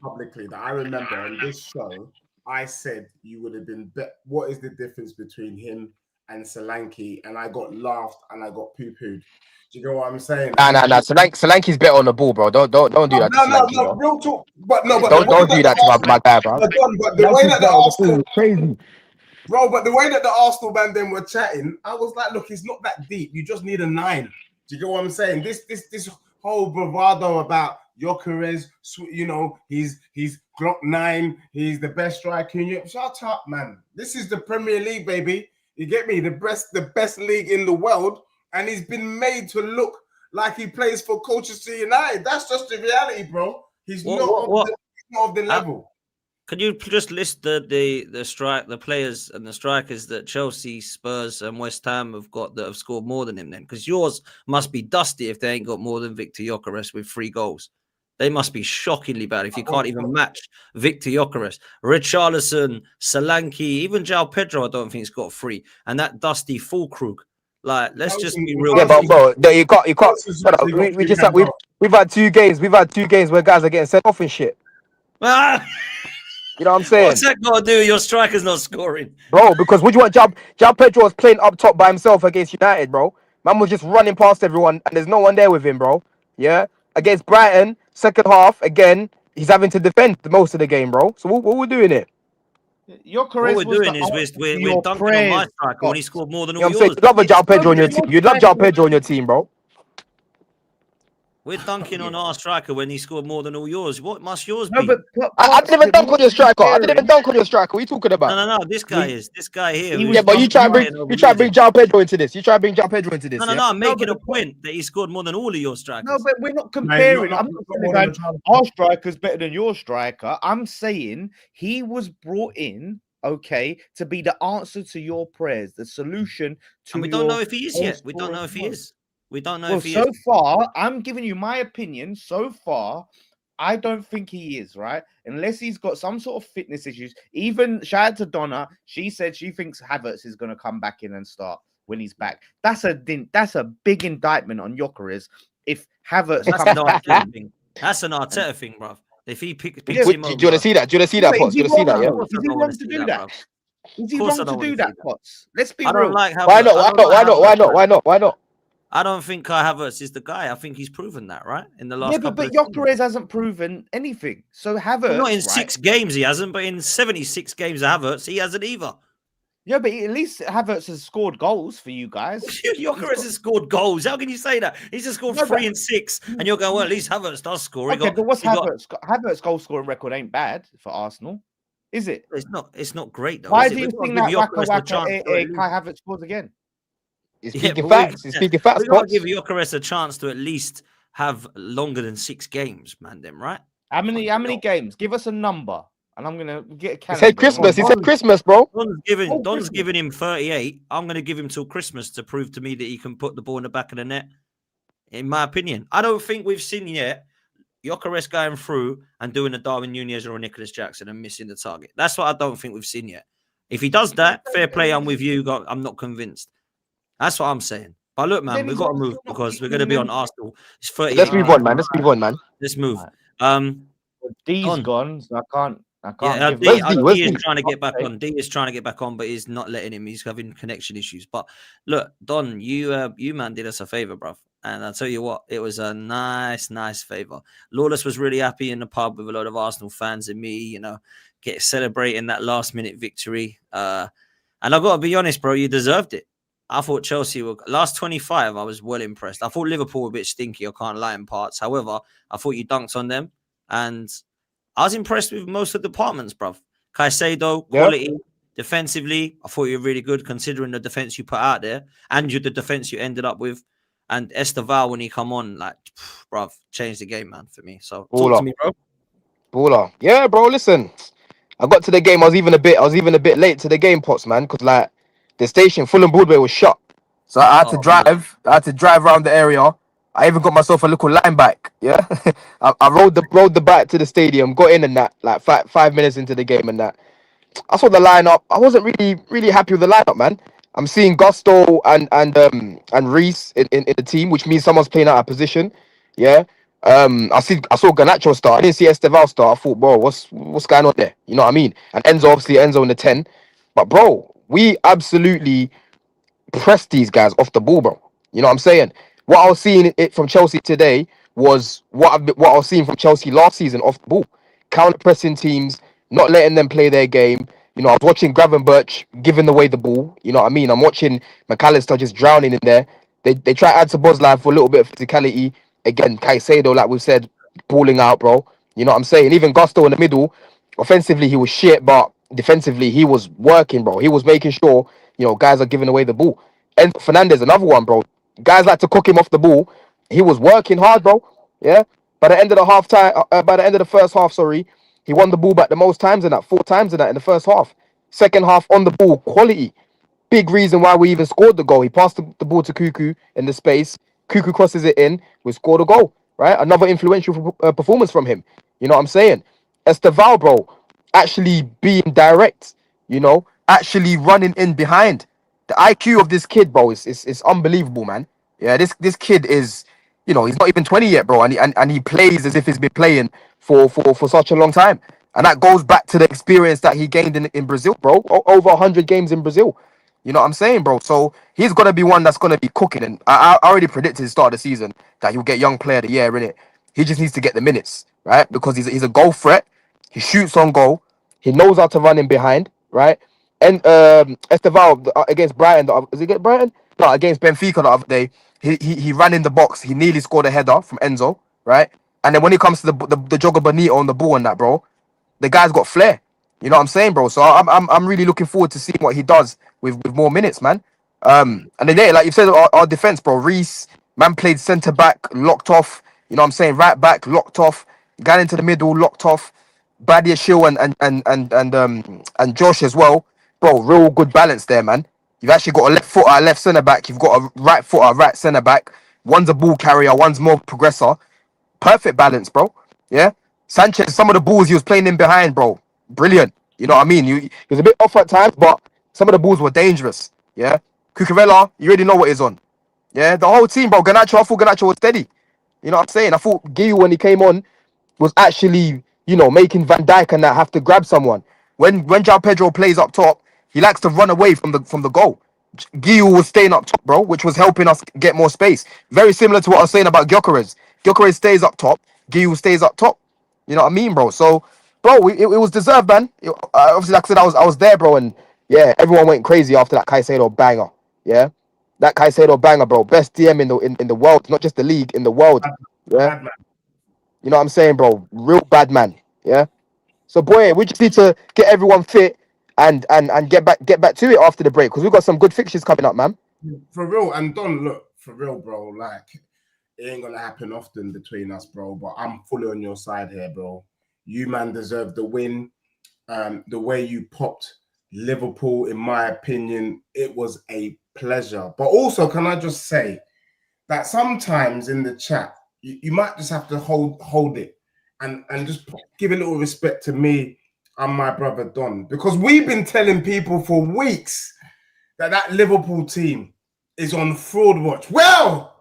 publicly that I remember on this show, I said you would have been. What is the difference between him and Solanke? And I got laughed and I got poo-pooed. Do you know what I'm saying? Nah. Solanke's better on the ball, bro. Don't do that to Solanke, No, bro. real talk. But no, but Don't do that to my guy, bro. But the way that the Arsenal, crazy. bro, but the way that the Arsenal man then were chatting, I was like, look, it's not that deep. You just need a 9. Do you get what I'm saying? This whole bravado about Gyökeres, you know, he's Glock 9, he's the best striker in Europe. Shut up, man. This is the Premier League, baby. You get me? The best league in the world, and he's been made to look like he plays for Colchester United. That's just the reality, bro. He's not of the level. Can you just list the players and the strikers that Chelsea, Spurs, and West Ham have got that have scored more than him? Then, because yours must be dusty if they ain't got more than Victor Gyökeres with 3 goals. They must be shockingly bad if you can't even match Victor Gyökeres, Richarlison, Solanke, even João Pedro. I don't think he's got 3, and that dusty Fulkrug. Like, let's just be real. Yeah, but bro, you can't. We've had 2 games. We've had 2 games where guys are getting sent off and shit. Ah! You know what I'm saying? What's that got to do with your strikers not scoring? Bro, because what do you want? João Pedro was playing up top by himself against United, bro. Man was just running past everyone, and there's no one there with him, bro. Yeah? Against Brighton, second half, again, he's having to defend the most of the game, bro. So what we're doing here? What we're doing is we're dunking on my striker when he scored more than all yours. You'd love a João Pedro on your team. You'd love João Pedro on your team, bro. We're dunking on our striker when he scored more than all yours. What must yours be? I didn't even dunk on your striker. I didn't even dunk on your striker. What are you talking about? No. This guy is. This guy here. Yeah, but you try and bring João Pedro into this. No. I'm making a point that he scored more than all of your strikers. No, but we're not comparing. I'm not saying our striker's better than your striker. I'm saying he was brought in, okay, to be the answer to your prayers, the solution to. And we don't know if he is yet. We don't know if he is. We don't know if he is. So far, I'm giving you my opinion. So far, I don't think he is, right? Unless he's got some sort of fitness issues. Even shout out to Donna. She said she thinks Havertz is going to come back in and start when he's back. That's a big indictment on Gyökeres. If Havertz comes back in. That's an Arteta thing, bro. If he picks him up. Do you want to see that? Do you want to see that, Potts? Do you want to see that? Yeah. Is he wrong to do that? Is he wrong to do that, Potts? Let's be real. I don't like Havertz. Why not? I don't think Kai Havertz is the guy. I think he's proven that, right? In the last couple but Gyökeres hasn't proven anything. So Havertz, not in 6 games he hasn't, but in 76 games of Havertz he hasn't either. Yeah, but at least Havertz has scored goals for you guys. Gyökeres has scored goals. How can you say that? He's just scored 3 and 6, and you're going, well, at least Havertz does score. Okay, but what's Havertz? Havertz goal scoring record ain't bad for Arsenal, is it? It's not great though. Why do you think that Kai Havertz scores again? He's speaking facts. He's speaking facts. We gotta give Gyökeres a chance to at least have longer than 6 games, man. Then, right? How many games? Give us a number, and I'm gonna get a calendar. He said Christmas. He said Christmas, bro. Don's giving him 38. I'm gonna give him till Christmas to prove to me that he can put the ball in the back of the net. In my opinion, I don't think we've seen yet Gyökeres going through and doing a Darwin Nunez or a Nicholas Jackson and missing the target. That's what I don't think we've seen yet. If he does that, fair play. I'm with you. I'm not convinced. That's what I'm saying. But look, man, we've got to move because we're going to be on Arsenal. It's 30. Let's move on, man. Let's move. D's gone, so I can't. Yeah, D is trying to get back on. D is trying to get back on, but he's not letting him. He's having connection issues. But look, Don, you man did us a favor, bro. And I'll tell you what, it was a nice favor. Lawless was really happy in the pub with a lot of Arsenal fans and me, celebrating that last minute victory. And I've got to be honest, bro, you deserved it. I thought Chelsea were last 25. I was well impressed. I thought Liverpool were a bit stinky. I can't lie in parts. However, I thought you dunked on them, and I was impressed with most of the departments, bruv. Caicedo, quality, defensively. I thought you were really good considering the defense you put out there and the defense you ended up with. And Esteval, when he come on, bruv, changed the game, man, for me. So talk to me, bro. Baller. Yeah, bro. Listen, I got to the game. I was even a bit late to the game, Potts, man, because the station, Fulham Broadway, was shut. So I had to drive. I had to drive around the area. I even got myself a little line bike. Yeah, I rode the bike to the stadium, got in and that, like 5 minutes into the game and that. I saw the lineup. I wasn't really happy with the lineup, man. I'm seeing Gusto and Reece in the team, which means someone's playing out of position. Yeah. I saw Garnacho start. I didn't see Esteval start. I thought, bro, what's going on there? You know what I mean? And Enzo in the 10. But bro, we absolutely pressed these guys off the ball, bro. You know what I'm saying? What I was seeing from Chelsea today was what I was seeing from Chelsea last season off the ball. Counter-pressing teams, not letting them play their game. I was watching Gravenberch giving away the ball. You know what I mean? I'm watching McAllister just drowning in there. They try to add to Bozlai for a little bit of physicality. Again, Caicedo, like we've said, balling out, bro. You know what I'm saying? Even Gusto in the middle, offensively, he was shit, but defensively, he was working, bro. He was making sure, guys are giving away the ball. And Fernandes, another one, bro. Guys like to cook him off the ball. He was working hard, bro. Yeah. By the end of the first half, He won the ball back the most times in that, 4 times in that in the first half. Second half on the ball, quality. Big reason why we even scored the goal. He passed the ball to Cuckoo in the space. Cuckoo crosses it in. We scored a goal, right? Another influential performance from him. You know what I'm saying? Esteval, bro, actually being direct, actually running in behind. The IQ of this kid, bro, is unbelievable, man. Yeah, this kid is, he's not even 20 yet, bro, and he plays as if he's been playing for such a long time. And that goes back to the experience that he gained in Brazil, bro. Over 100 games in Brazil. You know what I'm saying, bro? So he's going to be one that's going to be cooking. And I already predicted at the start of the season that he'll get Young Player of the Year, innit? He just needs to get the minutes, right? Because he's a goal threat. He shoots on goal. He knows how to run in behind, right? And Esteval against Brighton, is it against Brighton? No, against Benfica the other day. He ran in the box. He nearly scored a header from Enzo, right? And then when it comes to the Jogger Bonito on the ball and that, bro, the guy's got flair. You know what I'm saying, bro? So I'm really looking forward to seeing what he does with more minutes, man. And then yeah, like you said, our defense, bro. Reece, man, played centre back, locked off. You know what I'm saying? Right back, locked off. Got into the middle, locked off. Badia Shill and Josh as well, bro. Real good balance there, man. You've actually got a left footer, a left centre back. You've got a right footer, right centre back. One's a ball carrier, one's more progressor. Perfect balance, bro. Yeah. Sanchez, some of the balls he was playing in behind, bro. Brilliant. You know what I mean? He was a bit off at times, but some of the balls were dangerous. Yeah. Cucurella, you already know what he's on. Yeah. The whole team, bro. I thought Garnacho was steady. You know what I'm saying? I thought Gil, when he came on, was actually, making Van Dijk and that have to grab someone. When João Pedro plays up top, he likes to run away from the goal. Gil was staying up top, bro, which was helping us get more space. Very similar to what I was saying about Gyökeres. Gyökeres stays up top. Gil stays up top. You know what I mean, bro? So, bro, it was deserved, man. Obviously, like I said, I was there, bro, and yeah, everyone went crazy after that Caicedo banger. Yeah, that Caicedo banger, bro. Best DM in the world, not just the league, in the world. Yeah, you know what I'm saying, bro? Real bad man. Yeah. So, boy, we just need to get everyone fit and get back to it after the break, because we've got some good fixtures coming up, man. For real, and Don, look, for real, bro, like, it ain't gonna happen often between us, bro, but I'm fully on your side here, bro. You, man, deserve the win. The way you popped Liverpool, in my opinion, it was a pleasure. But also, can I just say that sometimes in the chat, you might just have to hold it and just give a little respect to me and my brother Don, because we've been telling people for weeks that Liverpool team is on fraud watch. Well,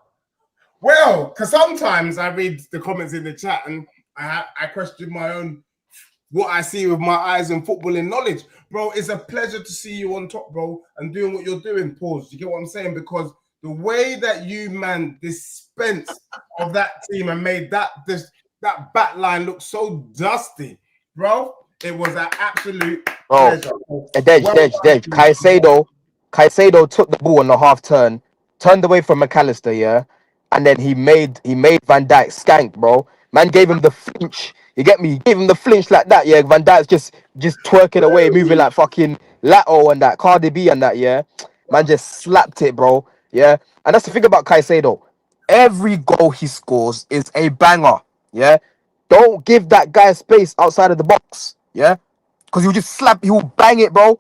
because sometimes I read the comments in the chat and I question my own, what I see with my eyes and footballing knowledge. Bro, it's a pleasure to see you on top, bro, and doing what you're doing. Pause. You get what I'm saying? Because the way that you, man, dispensed of that team and made that back line look so dusty, bro, it was an absolute pleasure. Dej. Caicedo took the ball on the half turn, turned away from McAllister, yeah, and then he made Van Dijk skank, bro. Man gave him the flinch. You get me? He gave him the flinch like that, yeah. Van Dijk's just twerking away, moving like fucking Lato and that, Cardi B and that, yeah. Man just slapped it, bro. Yeah. And that's the thing about Caicedo. Every goal he scores is a banger. Yeah. Don't give that guy space outside of the box. Yeah. Because he'll bang it, bro.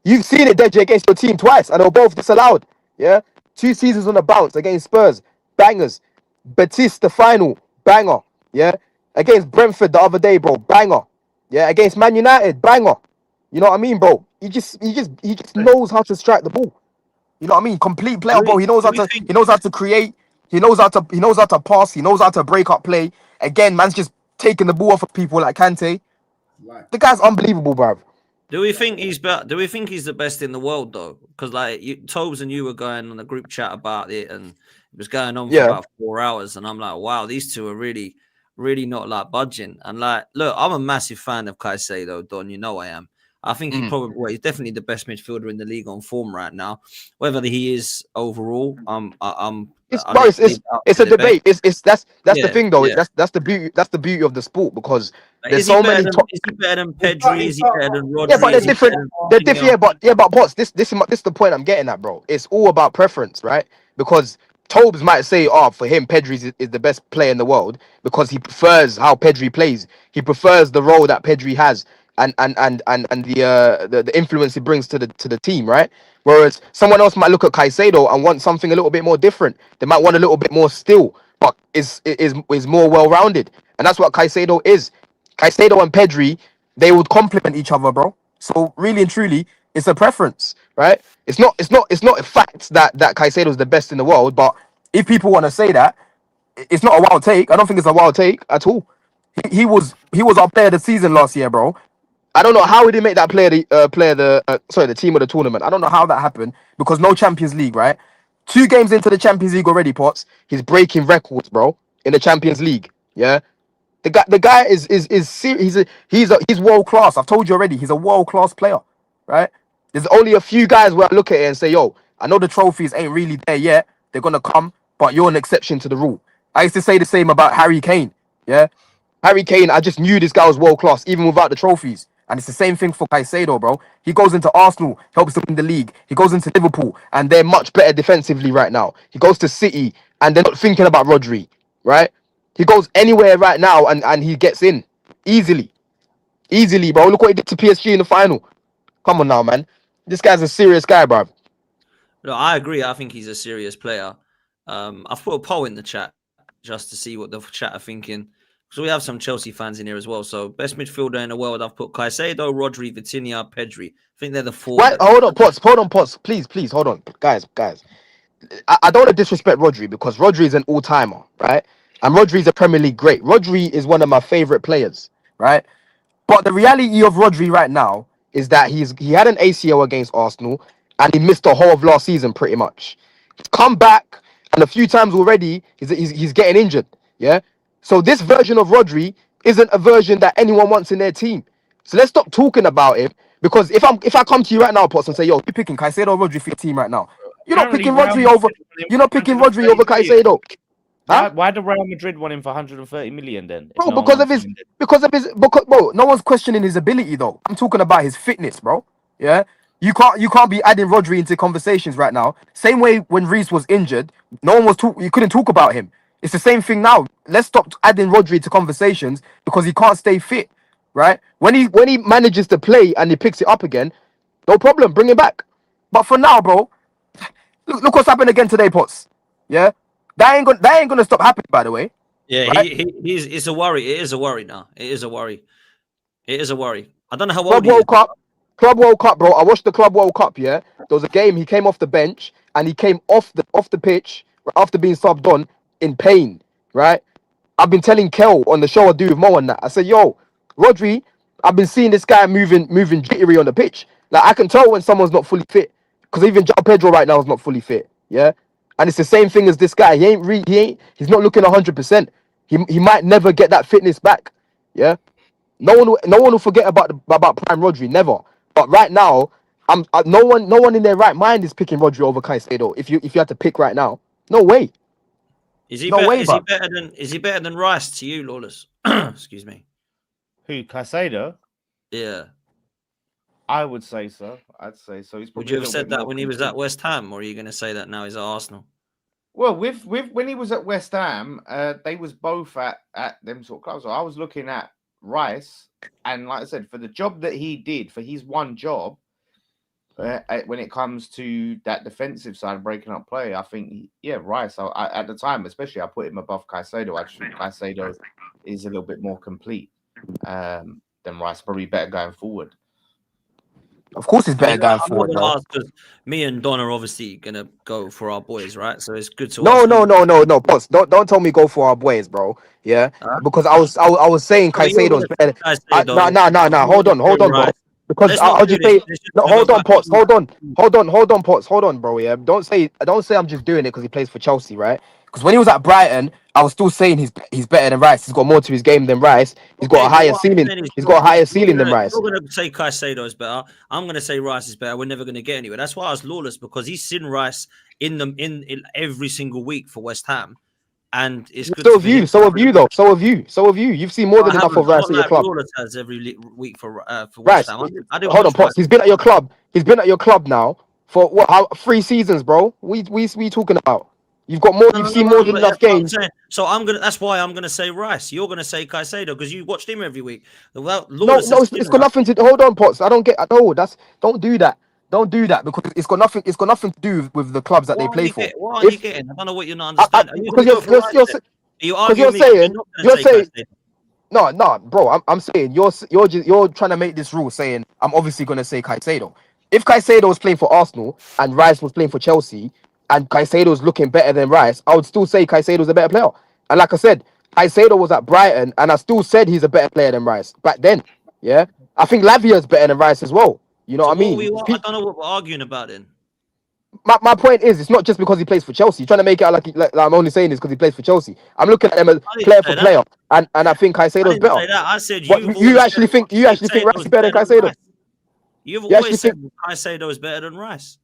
You've seen it, Deji, against your team twice, and they were both disallowed. Yeah. 2 seasons on the bounce against Spurs. Bangers. Betis, the final. Banger. Yeah. Against Brentford the other day, bro. Banger. Yeah. Against Man United. Banger. You know what I mean, bro? He just knows how to strike the ball. You know what I mean? Complete player, bro. He knows how to create. He knows how to pass. He knows how to break up play. Again, man's just taking the ball off of people like Kante. The guy's unbelievable, bro. Do we think he's better? Do we think he's the best in the world though? Because Tobes and you were going on a group chat about it, and it was going on for about 4 hours, and I'm like, wow, these two are really, really not like budging. And like, look, I'm a massive fan of Caicedo, Don. You know I am. I think he's definitely the best midfielder in the league on form right now. Whether he is overall, it's a debate. That's the thing though. Yeah. That's the beauty. That's the beauty of the sport, because there's so many. Is he better than Pedri? Is he better than Rodri? Yeah, but they're different. They're different. Yeah, but Pots. This is the point I'm getting at, bro. It's all about preference, right? Because Tobes might say, "Oh, for him, Pedri is the best player in the world because he prefers how Pedri plays. He prefers the role that Pedri has, and the influence he brings to the team, right? Whereas someone else might look at Caicedo and want something a little bit more different. They might want a little bit more still, but is more well rounded, and that's what Caicedo is. Caicedo and Pedri, they would complement each other, bro. So really and truly, it's a preference, right? It's not a fact that Caicedo is the best in the world, but if people want to say that, it's not a wild take. I don't think it's a wild take at all. He was our player of the season last year, bro. I don't know how he didn't make that the team of the tournament. I don't know how that happened because no Champions League, right? 2 games into the Champions League already, Potts. He's breaking records, bro, in the Champions League. Yeah, the guy he's world class. I've told you already. He's a world class player, right? There's only a few guys where I look at it and say, yo, I know the trophies ain't really there yet. They're gonna come, but you're an exception to the rule. I used to say the same about Harry Kane. Yeah, Harry Kane, I just knew this guy was world class, even without the trophies. And it's the same thing for Caicedo, bro. He goes into Arsenal, helps them win the league. He goes into Liverpool, and they're much better defensively right now. He goes to City, and they're not thinking about Rodri, right? He goes anywhere right now, and he gets in easily. Easily, bro. Look what he did to PSG in the final. Come on now, man. This guy's a serious guy, bro. No, I agree. I think he's a serious player. I've put a poll in the chat just to see what the chat are thinking. So we have some Chelsea fans in here as well. So best midfielder in the world, I've put Caicedo, Rodri, Vitinha, Pedri. I think they're the 4. Wait, hold on, Potts. Please, hold on. Guys. I don't want to disrespect Rodri because Rodri is an all-timer, right? And Rodri is a Premier League great. Rodri is one of my favorite players, right? But the reality of Rodri right now is that he had an ACL against Arsenal and he missed the whole of last season pretty much. He's come back and a few times already he's getting injured. Yeah. So this version of Rodri isn't a version that anyone wants in their team. So let's stop talking about him because if I come to you right now, Potts, and say, yo, you're picking Caicedo or Rodri for your team right now. You're not picking Rodri over. You're not picking Rodri over Caicedo. Huh? Why did Real Madrid want him for 130 million then? Bro, bro, no one's questioning his ability though. I'm talking about his fitness, bro. Yeah. You can't be adding Rodri into conversations right now. Same way when Reece was injured, no one was you couldn't talk about him. It's the same thing now. Let's stop adding Rodri to conversations because he can't stay fit, right? When he manages to play and he picks it up again, no problem, bring him back. But for now, bro, look what's happened again today, Potts. Yeah, that ain't gonna stop happening. By the way. Yeah, right? It's a worry. It is a worry now. It is a worry. I don't know how Club old Club World Cup, bro. I watched the Club World Cup. Yeah, there was a game. He came off the bench and he came off the pitch after being subbed on in pain. Right. I've been telling Kel on the show I do with Mo and that. I said, yo, Rodri, I've been seeing this guy moving jittery on the pitch. Like I can tell when someone's not fully fit because even João Pedro right now is not fully fit. Yeah. And it's the same thing as this guy. He's not looking 100%. He might never get that fitness back. Yeah. No one will forget about Prime Rodri, never. But right now, no one in their right mind is picking Rodri over Caicedo. If you had to pick right now, no way. Is he better than Rice to you, Lawless? Excuse me. Who, Caicedo? Yeah. I would say so. I'd say so. Would you have said that when he was at West Ham, or are you going to say that now he's at Arsenal? Well, with when he was at West Ham, they was both at them sort of clubs. So I was looking at Rice, and like I said, for the job that he did, for his one job, when it comes to that defensive side, breaking up play, I think, Rice. At the time, especially, I put him above Caicedo. I think Caicedo is a little bit more complete than Rice. Probably better going forward. Of course, it's better going forward. Because me and Don are obviously gonna go for our boys, right? So it's good to. No, boss. Don't tell me go for our boys, bro. Yeah, because I was saying Caicedo's better. No. Hold on, bro. Because I'll just say, hold on, Potts. Hold on, bro. Yeah, don't say I'm just doing it because he plays for Chelsea, right? Because when he was at Brighton, I was still saying he's better than Rice. He's got more to his game than Rice. He's got a higher ceiling. He's got a higher ceiling than Rice. You're going to say Caicedo is better. I'm going to say Rice is better. We're never going to get anywhere. That's why I was Lawless, because he's seen Rice in every single week for West Ham. And it's good. So have you. You've seen more than enough of Rice at your club. Lawless has every week for West Ham. Hold on, Potts. He's been at your club. He's been at your club now for what? 3 seasons, bro. We talking about? You've got more. No, You've no, seen no, more than but enough that's what I'm games. saying. So that's why I'm gonna say Rice. You're gonna say Caicedo because you watched him every week. Well, No, Lawless no, has it's seen got that. nothing to. Hold on, Potts. I don't get. No, don't do that. Don't do that because it's got nothing. It's got nothing to do with the clubs that they play for. What aren't you getting? I don't know what you're not I, understanding. Are you because gonna go for Rice then? Are you because arguing me because you're not gonna you're say saying Caicedo? no, bro. I'm saying you're trying to make this rule saying I'm obviously gonna say Caicedo. If Caicedo was playing for Arsenal and Rice was playing for Chelsea and Caicedo's looking better than Rice, I would still say Caicedo's a better player. And like I said, Caicedo was at Brighton and I still said he's a better player than Rice back then. Yeah, I think Lavia's better than Rice as well. You know So what I what mean? I don't know what we're arguing about then. My point is, it's not just because he plays for Chelsea. You're trying to make it out like I'm only saying this because he plays for Chelsea. I'm looking at him as I didn't player say for that. player, and I think I Caicedo's didn't better. say that. I said But you've you always actually said think Rice is Caicedo's better than than Caicedo? Rice. You've You always actually said think? Caicedo is better than Rice,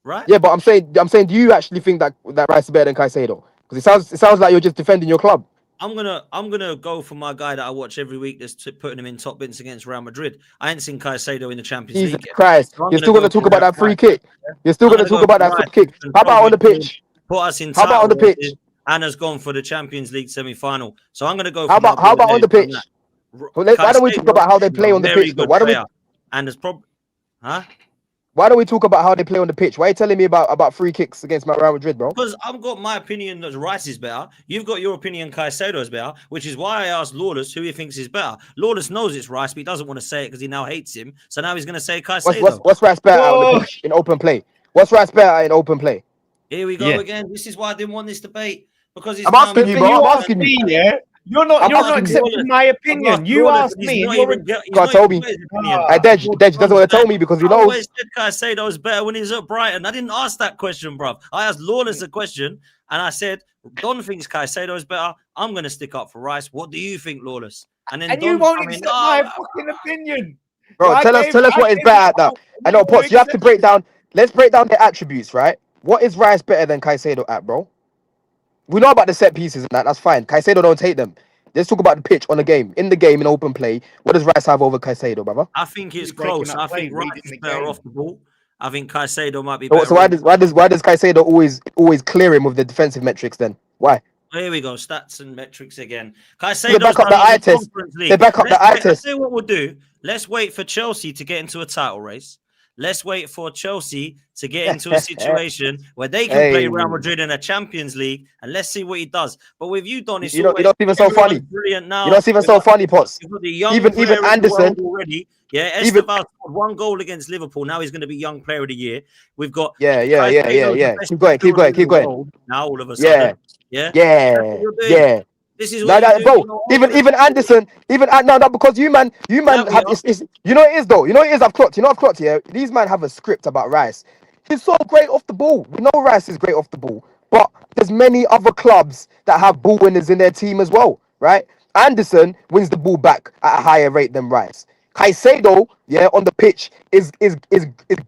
right? Yeah, but I'm saying, do you actually think that Rice is better than Caicedo? Because it sounds like you're just defending your club. I'm gonna go for my guy that I watch every week. That's putting him in top bins against Real Madrid. I ain't seen Caicedo in the Champions Jesus League yet, Christ, so I'm you're gonna still gonna go talk for about that free Rice. kick. You're still I'm gonna gonna talk go about for that free Rice. kick. How about on the pitch? Put us in How about on the title pitch? races, and has gone for the Champions League semi-final. So I'm gonna go How for my about boy on the Hayes on that. pitch? Why don't we talk Caicedo about how they is a play on the very pitch though? good player, and there's probably, huh? Why don't we talk about how they play on the pitch? Why are you telling me about free kicks against Real Madrid, bro? Because I've got my opinion that Rice is better. You've got your opinion Caicedo is better, which is why I asked Lawless who he thinks is better. Lawless knows it's Rice, but he doesn't want to say it because he now hates him. So now he's going to say Caicedo. What's Rice better out on the Oh, pitch in open play? What's Rice better at in open play? Here we go yeah. again. This is why I didn't want this debate because it's I'm now asking you, But bro. you I'm asked asking you. me, yeah. You're not I'm asking you. accepting my opinion. You Lawless, asked and me, and you're he's God not told even me. got his opinion. Ah. Dej doesn't want to tell me because he I always knows. said Caicedo was better when he was at Brighton. I didn't ask that question, bruv. I asked Lawless a question, and I said, Don thinks Caicedo is better. I'm going to stick up for Rice. What do you think, Lawless? And then And Don you won't come in, accept my fucking opinion. Bro, I tell us what is better at that. I know, Potts, you have to break down. Let's break down the attributes, right? What is Rice better than Caicedo at, bro? We know about the set pieces and that's fine. Caicedo don't take them. Let's talk about the pitch on the game. In the game, in open play, what does Rice have over Caicedo, brother? I think it's breaking close. up I play, think Rice reading is the better game. off the ball. I think Caicedo might be So, better. so why does Caicedo always clear him with the defensive metrics then? Why? Here we go, stats and metrics again. They Caicedo's back up done the it in eye the test. Conference They League. back up the eye test. Let's see what we'll do. Let's wait for Chelsea to get into a title race. Let's wait for Chelsea to get into a situation where they can play Real Madrid in a Champions League, and let's see what he does. But with you, Don, it's You don't even so everyone's funny. brilliant now. You don't even so funny, Potts. You've got the young Even player in the Anderson. world already. Yeah, Even Esteban scored 1 goal against Liverpool. Now he's going to be Young Player of the Year. We've got yeah. Caicedo's the best Keep midfielder in the going. world now all of a sudden. Yeah, Yeah. that's what you're doing. This is what you do. Bro. Even Anderson, no, because you man have it's you know it is though. You know it is. I've clocked. Yeah. These man have a script about Rice. He's so great off the ball. We know Rice is great off the ball, but there's many other clubs that have ball winners in their team as well, right? Anderson wins the ball back at a higher rate than Rice. Caicedo, on the pitch is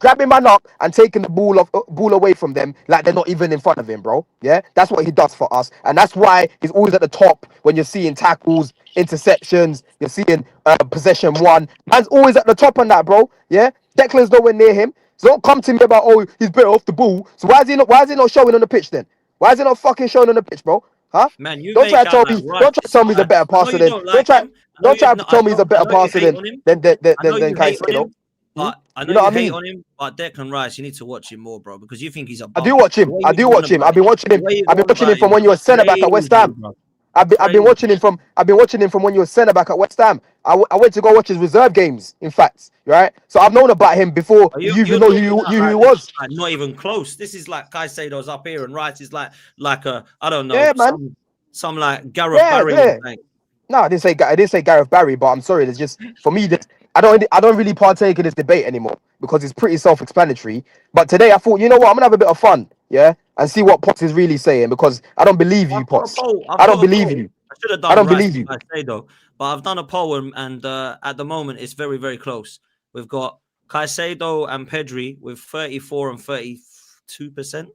grabbing man up and taking the ball away from them like they're not even in front of him, bro. Yeah, that's what he does for us, and that's why he's always at the top when you're seeing tackles, interceptions, you're seeing possession one. Man's always at the top on that, bro. Yeah, Declan's nowhere near him, so don't come to me about he's better off the ball. So why is he not showing on the pitch then? Why is he not fucking showing on the pitch, bro? Huh? Man, you Don't try to tell me. Rice Don't try to tell me he's a better passer than. Don't try to tell me he's a better passer than Caicedo. But I know You know what I hate mean? on him, but Declan Rice, you need to watch him more, bro, because you think he's a I bum. do watch him. I've been watching him. I've been watching him from when you were centre back at West Ham. I've been watching him from when you were centre back at West Ham. I went to go watch his reserve games. In fact, right. So I've known about him before you even know who he was. Like, not even close. This is like Caicedo's up here, and Rice is like a I don't know. Yeah, man. Some like Gareth Barry. Yeah. No, I didn't say Gareth Barry, but I'm sorry. There's just for me that I don't really partake in this debate anymore because it's pretty self-explanatory. But today I thought, you know what, I'm gonna have a bit of fun, yeah, and see what Potts is really saying because I don't believe you, Potts. I don't believe you. I should have done. I don't believe you. Caicedo, but I've done a poll and at the moment it's very very close. We've got Caicedo and Pedri with 34 and 32%,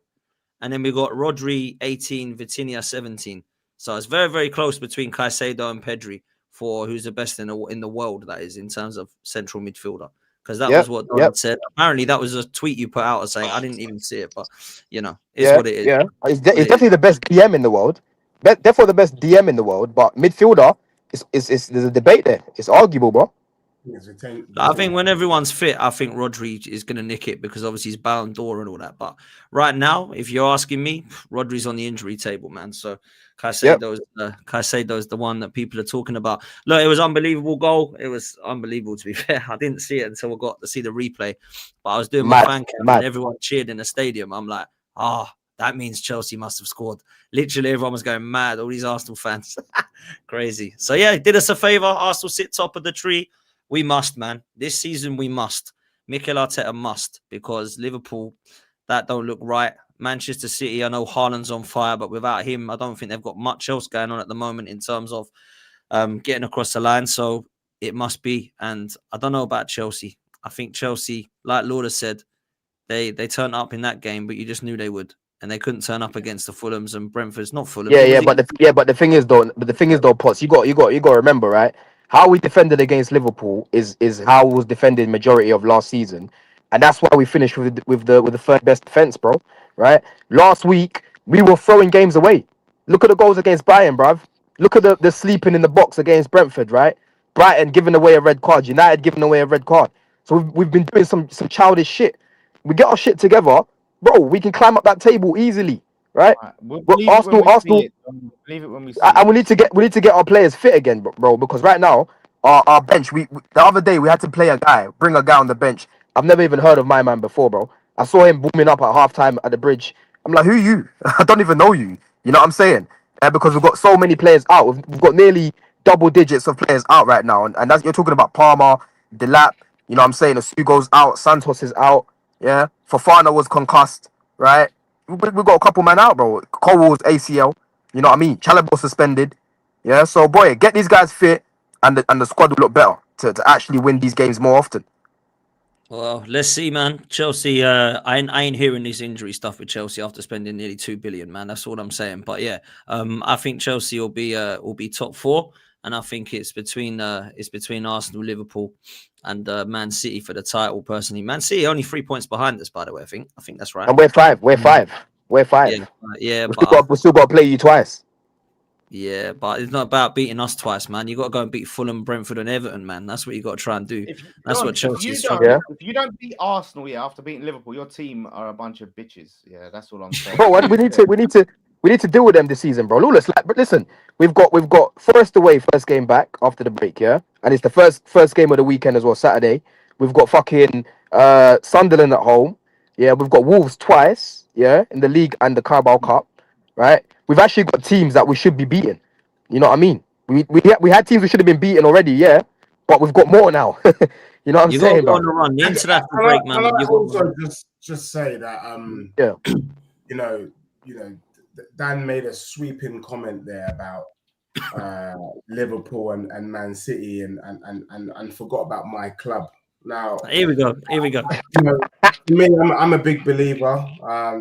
and then we got Rodri 18, Vitinha 17. So it's very, very close between Caicedo and Pedri for who's the best in the world, that is, in terms of central midfielder. because that Yep, was what Don yep. said. Apparently, that was a tweet you put out saying I didn't even see it, but it's Yeah, what it is. yeah. It's, What it's it is. definitely the best DM in the world. Definitely the best DM in the world. But midfielder, is there's a debate there. It's arguable, bro. Yes, retain- I think retain- when everyone's fit, I think Rodri is going to nick it because obviously he's Ballon d'Or and all that. But right now, if you're asking me, Rodri's on the injury table, man. So Yep. Caicedo's the one that people are talking about. Look, it was unbelievable goal. It was unbelievable, to be fair. I didn't see it until I got to see the replay. But I was doing my Mad, fan cam mad. and everyone cheered in the stadium. I'm like, that means Chelsea must have scored. Literally, everyone was going mad. All these Arsenal fans. Crazy. So, yeah, did us a favour. Arsenal sit top of the tree. We must, man. This season, we must. Mikel Arteta must, because Liverpool, that don't look right. Manchester City, I know Haaland's on fire, but without him, I don't think they've got much else going on at the moment in terms of getting across the line. So it must be. And I don't know about Chelsea. I think Chelsea, like Lauda said, they turned up in that game, but you just knew they would. And they couldn't turn up against the Fulhams and Brentford's. Not Fulham. Yeah, but the thing is though, Potts, you got to remember, right? How we defended against Liverpool is how we was defended majority of last season, and that's why we finished with the third best defense, bro. Right? Last week we were throwing games away. Look at the goals against Bayern, bruv. Look at the sleeping in the box against Brentford, right? Brighton giving away a red card, United giving away a red card. So we've been doing some childish shit. We get our shit together, bro. We can climb up that table easily, right? We'll Well, believe it when we Arsenal, see it. Believe it when we see and it. we need to get our players fit again, bro. Because right now, our bench, the other day we had to bring a guy on the bench. I've never even heard of my man before, bro. I saw him booming up at halftime at the bridge. I'm like, who are you? I don't even know you. You know what I'm saying? Because we've got so many players out. We've got nearly double digits of players out right now, and that's you're talking about Palmer, Delap. You know what I'm saying? Asugo's out, Santos is out. Yeah, Fofana was concussed, right? We got a couple man out, bro. Cole's ACL. You know what I mean? Chalobah suspended. Yeah, so boy, get these guys fit, and the squad will look better to actually win these games more often. Well, let's see, man. Chelsea, I ain't hearing this injury stuff with Chelsea after spending nearly 2 billion, man. That's all I'm saying. But yeah, I think Chelsea will be top four, and I think it's between Arsenal, Liverpool, and Man City for the title. Personally, Man City only 3 points behind us, by the way. I think that's right. And we're five. We're five. Yeah, We still got to play you twice. Yeah, but it's not about beating us twice, man. You got to go and beat Fulham, Brentford, and Everton, man. That's what you got to try and do. That's what Chelsea is struggling. Yeah. If you don't beat Arsenal, after beating Liverpool, your team are a bunch of bitches. Yeah, that's all I'm saying. Bro, we need to deal with them this season, bro. Lawless, but listen, we've got Forest away, first game back after the break, yeah, and it's the first game of the weekend as well, Saturday. We've got fucking Sunderland at home, yeah. We've got Wolves twice, yeah, in the league and the Carabao Cup, right? We've actually got teams that we should be beating. You know what I mean? We had teams we should have been beaten already, yeah, but we've got more now. You know what I'm saying, bro? On the run. The international break, man. I You also just say that yeah, you know, Dan made a sweeping comment there about Liverpool and Man City and forgot about my club. Now here we go. You know, to me, I'm a big believer.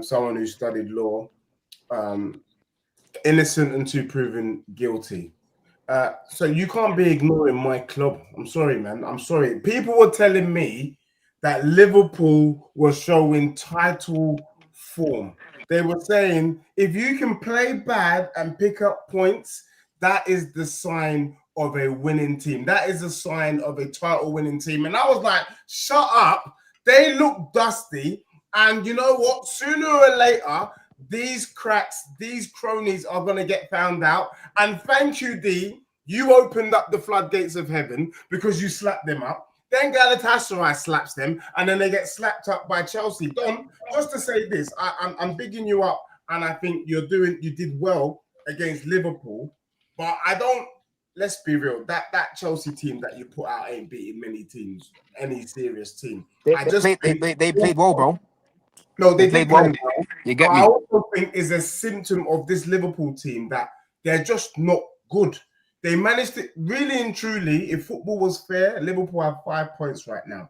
Someone who studied law. Innocent until proven guilty. So you can't be ignoring my club. I'm sorry, man. I'm sorry. People were telling me that Liverpool was showing title form. They were saying if you can play bad and pick up points, that is the sign of a winning team. That is a sign of a title winning team. And I was like, shut up. They look dusty. And you know what? Sooner or later, these cracks, these cronies are going to get found out. And thank you, D. You opened up the floodgates of heaven because you slapped them up. Then Galatasaray slaps them, and then they get slapped up by Chelsea. Don, just to say this, I'm bigging you up, and I think you did well against Liverpool. But let's be real, that Chelsea team that you put out ain't beating many teams, any serious team. they played well, bro. No, they did well. play well. You get I me? also think is a symptom of this Liverpool team that they're just not good. They managed to really and truly, if football was fair, Liverpool have 5 points right now.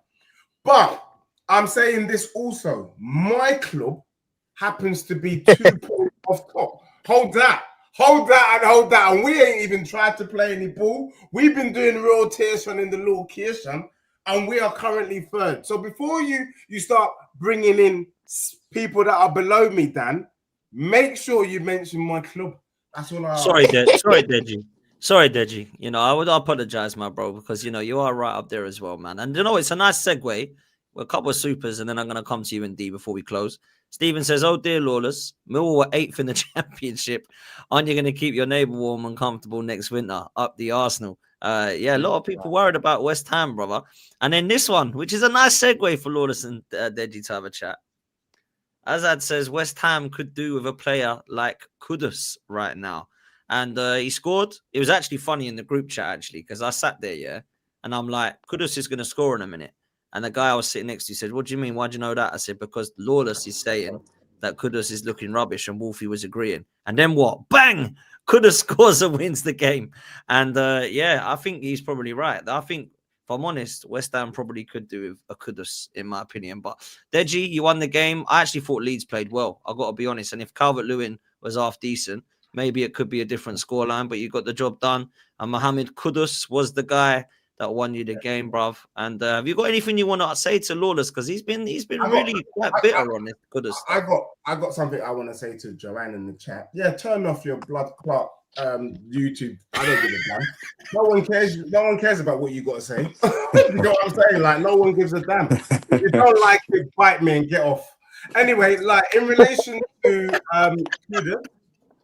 But I'm saying this also, my club happens to be 2 points off top. Hold that. And we ain't even tried to play any ball. We've been doing rotation in the location. and we are currently third. So before you start bringing in people that are below me, Dan, make sure you mention my club. That's all I Sorry, ask. Sorry, Deji. Sorry, Deji. You know, I would apologize, my bro, because you know you are right up there as well, man. And you know, it's a nice segue. We're a couple of supers, and then I'm gonna come to you and D before we close. Stephen says, "Oh dear, Lawless, Millwall were 8th in the championship. Aren't you gonna keep your neighbour warm and comfortable next winter? Up the Arsenal." Yeah, a lot of people worried about West Ham, brother. And then this one, which is a nice segue for Lawless and Deji to have a chat. Azad says West Ham could do with a player like Kudus right now. And he scored. It was actually funny in the group chat, actually, because I sat there, yeah, and I'm like, Kudus is going to score in a minute. And the guy I was sitting next to said, "What do you mean? Why do you know that?" I said, "Because Lawless is saying that Kudus is looking rubbish," and Wolfie was agreeing. And then what? Bang! Kudus scores and wins the game. And yeah, I think he's probably right. I think, if I'm honest, West Ham probably could do with a Kudus, in my opinion. But Deji, you won the game. I actually thought Leeds played well. I've got to be honest. And if Calvert-Lewin was half decent, maybe it could be a different scoreline, but you got the job done. And Mohamed Kudus was the guy that won you the game, bruv. And have you got anything you want to say to Lawless? Because he's been really quite bitter on this Kudus. I got something I want to say to Joanne in the chat. Yeah, turn off your blood clot YouTube. I don't give a damn. No one cares. No one cares about what you got to say. You know what I'm saying? Like, no one gives a damn. If you don't like it, bite me and get off. Anyway, like in relation to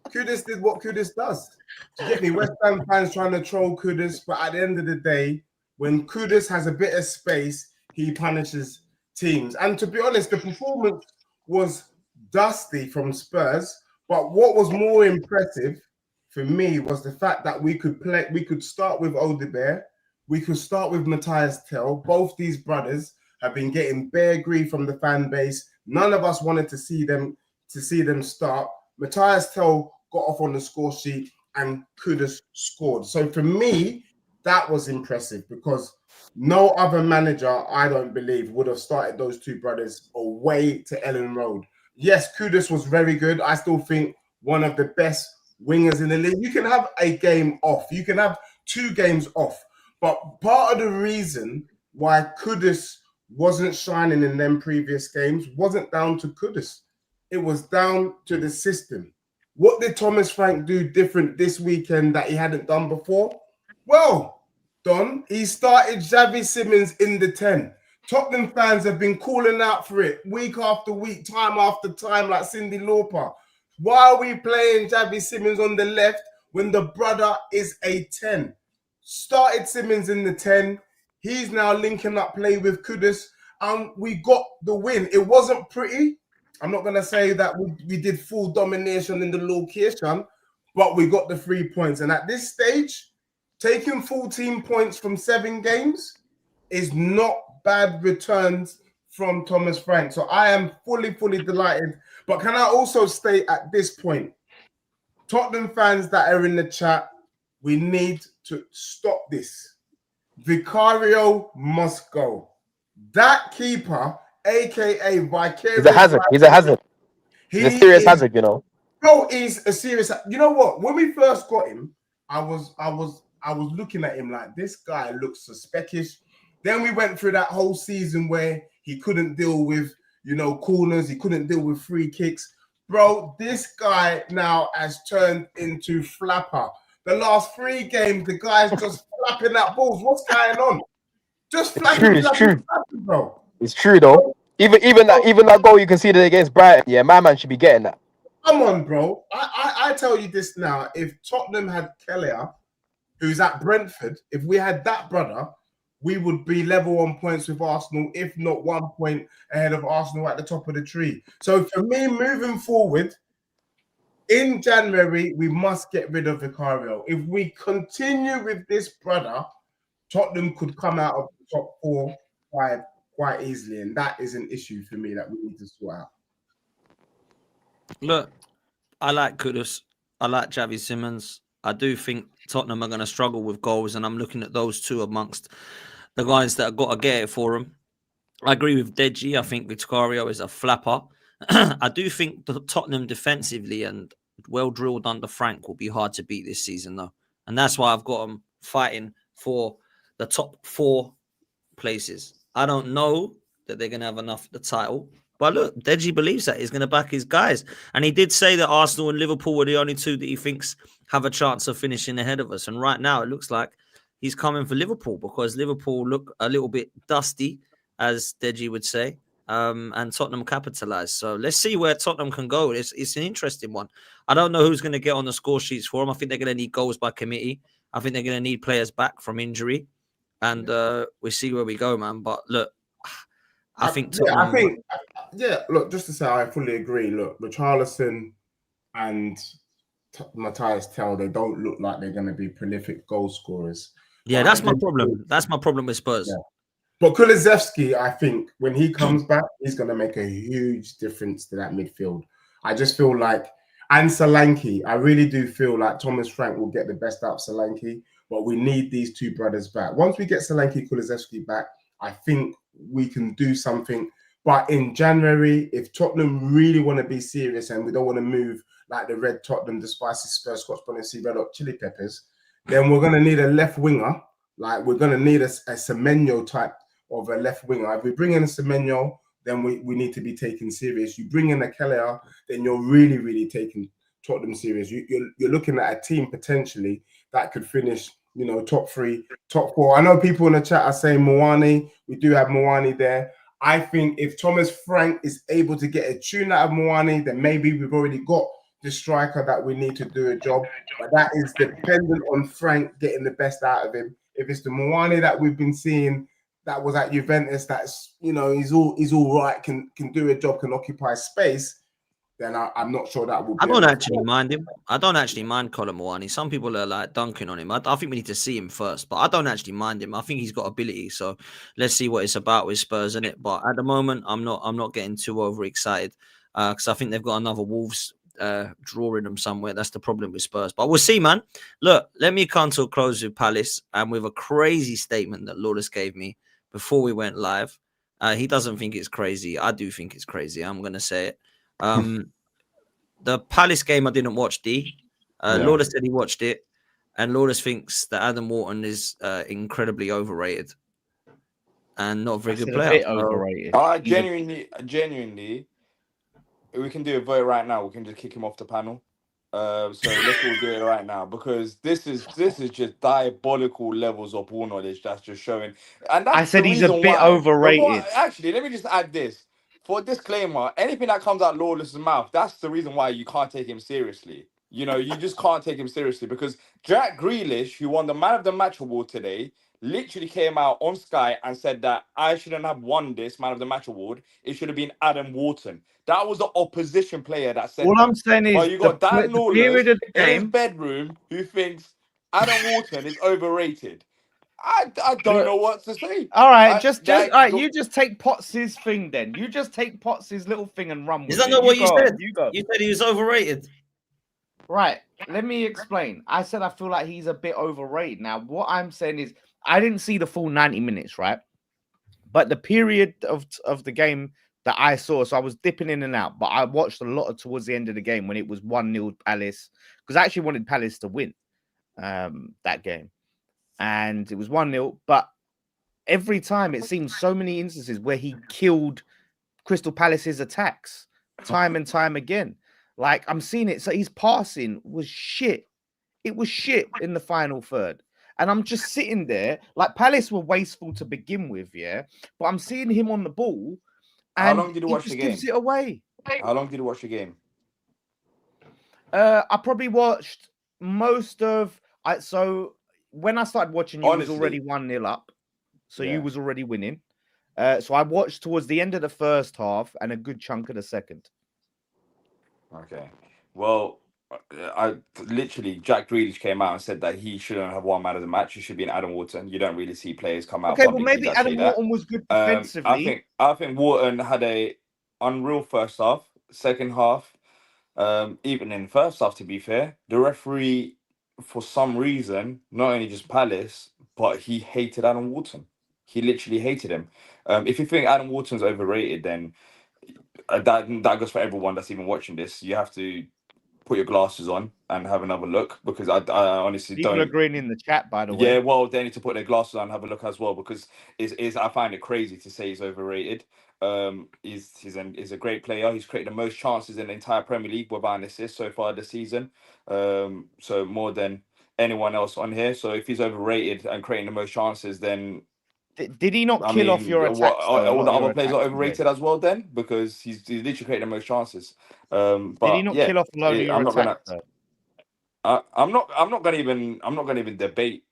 Kudus did what Kudus does. Do you get me? West Ham fans trying to troll Kudus, but at the end of the day, when Kudus has a bit of space, he punishes teams. And to be honest, the performance was dusty from Spurs, but what was more impressive for me was the fact that we could start with Odebear, we could start with Matthias Tell. Both these brothers have been getting bare grief from the fan base. None of us wanted to see them start. Matthias Tell got off on the score sheet and Kudus scored. So for me, that was impressive because no other manager, I don't believe, would have started those two brothers away to Ellen Road. Yes, Kudus was very good. I still think one of the best wingers in the league. You can have a game off. You can have 2 games off. But part of the reason why Kudus wasn't shining in them previous games wasn't down to Kudus. It was down to the system. What did Thomas Frank do different this weekend that he hadn't done before? Well, Don, he started Xavi Simons in the 10. Tottenham fans have been calling out for it week after week, time after time, like Cindy Lauper. Why are we playing Xavi Simons on the left when the brother is a 10? Started Simons in the 10. He's now linking up play with Kudus, and we got the win. It wasn't pretty. I'm not going to say that we did full domination in the location, but we got the 3 points. And at this stage, taking 14 points from 7 games is not bad returns from Thomas Frank. So I am fully delighted. But can I also state at this point, Tottenham fans that are in the chat, we need to stop this. Vicario must go. That keeper, aka Vicarious, He's a hazard. He's a hazard. He's a serious hazard, you know. Bro, he's a serious. You know what? When we first got him, I was looking at him like, this guy looks suspicious. Then we went through that whole season where he couldn't deal with, corners. He couldn't deal with free kicks. Bro, this guy now has turned into flapper. The last 3 games, the guy's just flapping that balls. What's going on? Just flapping, bro. It's true though. Even that goal you conceded against Brighton, yeah, my man should be getting that. Come on, bro. I tell you this now. If Tottenham had Kelleher, who's at Brentford, if we had that brother, we would be level on points with Arsenal, if not 1 point ahead of Arsenal at the top of the tree. So for me, moving forward, in January, we must get rid of Vicario. If we continue with this brother, Tottenham could come out of the top 4, 5 quite easily. And that is an issue for me that we need to sort out. Look, I like Kudus. I like Xavi Simons. I do think Tottenham are going to struggle with goals, and I'm looking at those two amongst the guys that have got to get it for them. I agree with Deji. I think Vicario is a flapper. I do think the Tottenham defensively and well drilled under Frank will be hard to beat this season, though. And that's why I've got them fighting for the top 4 places. I don't know that they're going to have enough for the title. But look, Deji believes that he's going to back his guys. And he did say that Arsenal and Liverpool were the only two that he thinks have a chance of finishing ahead of us. And right now, it looks like he's coming for Liverpool because Liverpool look a little bit dusty, as Deji would say, and Tottenham capitalised. So let's see where Tottenham can go. It's an interesting one. I don't know who's going to get on the score sheets for them. I think they're going to need goals by committee. I think they're going to need players back from injury. And we see where we go, man. But look, I think Tottenham... Look, just to say, I fully agree. Look, Richarlison and Matthias Tell, they don't look like they're going to be prolific goal scorers. Yeah, that's my problem. That's my problem with Spurs. Yeah. But Kulusevski, I think, when he comes back, he's going to make a huge difference to that midfield. I just feel like, and Solanke, I really do feel like Thomas Frank will get the best out of Solanke, but we need these two brothers back. Once we get Solanke, Kulusevski back, I think we can do something. But in January, if Tottenham really want to be serious and we don't want to move like the red Tottenham, the spicy Spurs, Scotch bonnet, red hot chili peppers, then we're going to need a left winger. Like we're going to need a Semenyo type of a left winger. If we bring in a Semenyo, then we need to be taken serious. You bring in a Keller, then you're really, really taking Tottenham serious. You're looking at a team potentially that could finish, you know, top 3, top 4. I know people in the chat are saying Moani. We do have Moani there. I think if Thomas Frank is able to get a tune out of Moani, then maybe we've already got the striker that we need to do a job. But that is dependent on Frank getting the best out of him. If it's the Moani that we've been seeing that was at Juventus, that's, you know, he's all right, can do a job, can occupy space, then I'm not sure that will be. I don't actually mind him. I don't actually mind Colin Moani. Some people are like dunking on him. I think we need to see him first, but I don't actually mind him. I think he's got ability. So let's see what it's about with Spurs, innit? But at the moment, I'm not getting too overexcited because I think they've got another Wolves drawing them somewhere. That's the problem with Spurs. But we'll see, man. Look, let me come to a close with Palace and with a crazy statement that Lawless gave me before we went live. He doesn't think it's crazy. I do think it's crazy. I'm going to say it. The Palace game I didn't watch, D. Lawless said he watched it, and Lawless thinks that Adam Wharton is incredibly overrated and not a very good player. Overrated. Genuinely, we can do a vote right now. We can just kick him off the panel. So let's all do it right now because this is just diabolical levels of ball knowledge that's just showing. And that's I said he's a bit overrated. Actually, let me just add this. For a disclaimer, anything that comes out Lawless's mouth, that's the reason why you can't take him seriously. You know, you just can't take him seriously because Jack Grealish, who won the Man of the Match award today, literally came out on Sky and said that I shouldn't have won this Man of the Match award. It should have been Adam Wharton. That was the opposition player that said All that. I'm saying is you got Dan Lawless in his bedroom who thinks Adam Wharton is overrated. I don't know what to say. All right, you just take Potts' thing then. You just take Potts' little thing and run with it. Is that not what you said? You go. You said he was overrated. Right. Let me explain. I said I feel like he's a bit overrated. Now, what I'm saying is I didn't see the full 90 minutes, right? But the period of the game that I saw, so I was dipping in and out, but I watched a lot towards the end of the game when it was 1-0 Palace, because I actually wanted Palace to win that game. And it was 1-0, but every time it seemed so many instances where he killed Crystal Palace's attacks time and time again. Like I'm seeing it. So his passing was shit. It was shit in the final third. And I'm just sitting there, like Palace were wasteful to begin with, yeah. But I'm seeing him on the ball. And how long did you watch the game? Gives it away. How long did you watch the game? I probably watched most of so when I started watching, you was already 1-0 up. So you was already winning. So I watched towards the end of the first half and a good chunk of the second. Okay. Well, I literally Jack Grealish came out and said that he shouldn't have won Man of the Match. It should be an Adam Wharton. You don't really see players come out. Okay, well maybe Adam Wharton was good defensively. I think Wharton had a unreal first half, second half, even in the first half. To be fair, the referee, for some reason, not only just Palace, but he hated Adam Wharton. He literally hated him. If you think Adam Wharton's overrated, then that goes for everyone that's even watching this. You have to put your glasses on and have another look, because I honestly People don't. agreeing in the chat, by the Yeah, way. well, they need to put their glasses on and have a look as well, because is I find it crazy to say he's overrated. He's a great player. He's created the most chances in the entire Premier League without an assist so far this season. So more than anyone else on here. So if he's overrated and creating the most chances, then Did he not I kill off mean, your what attacks? are Though? A all lot the of your other players are attacks overrated as well then? Because he's literally creating the most chances. Did he But not yeah, kill off a lot of your I'm not gonna. attacks? Though? I'm not gonna even debate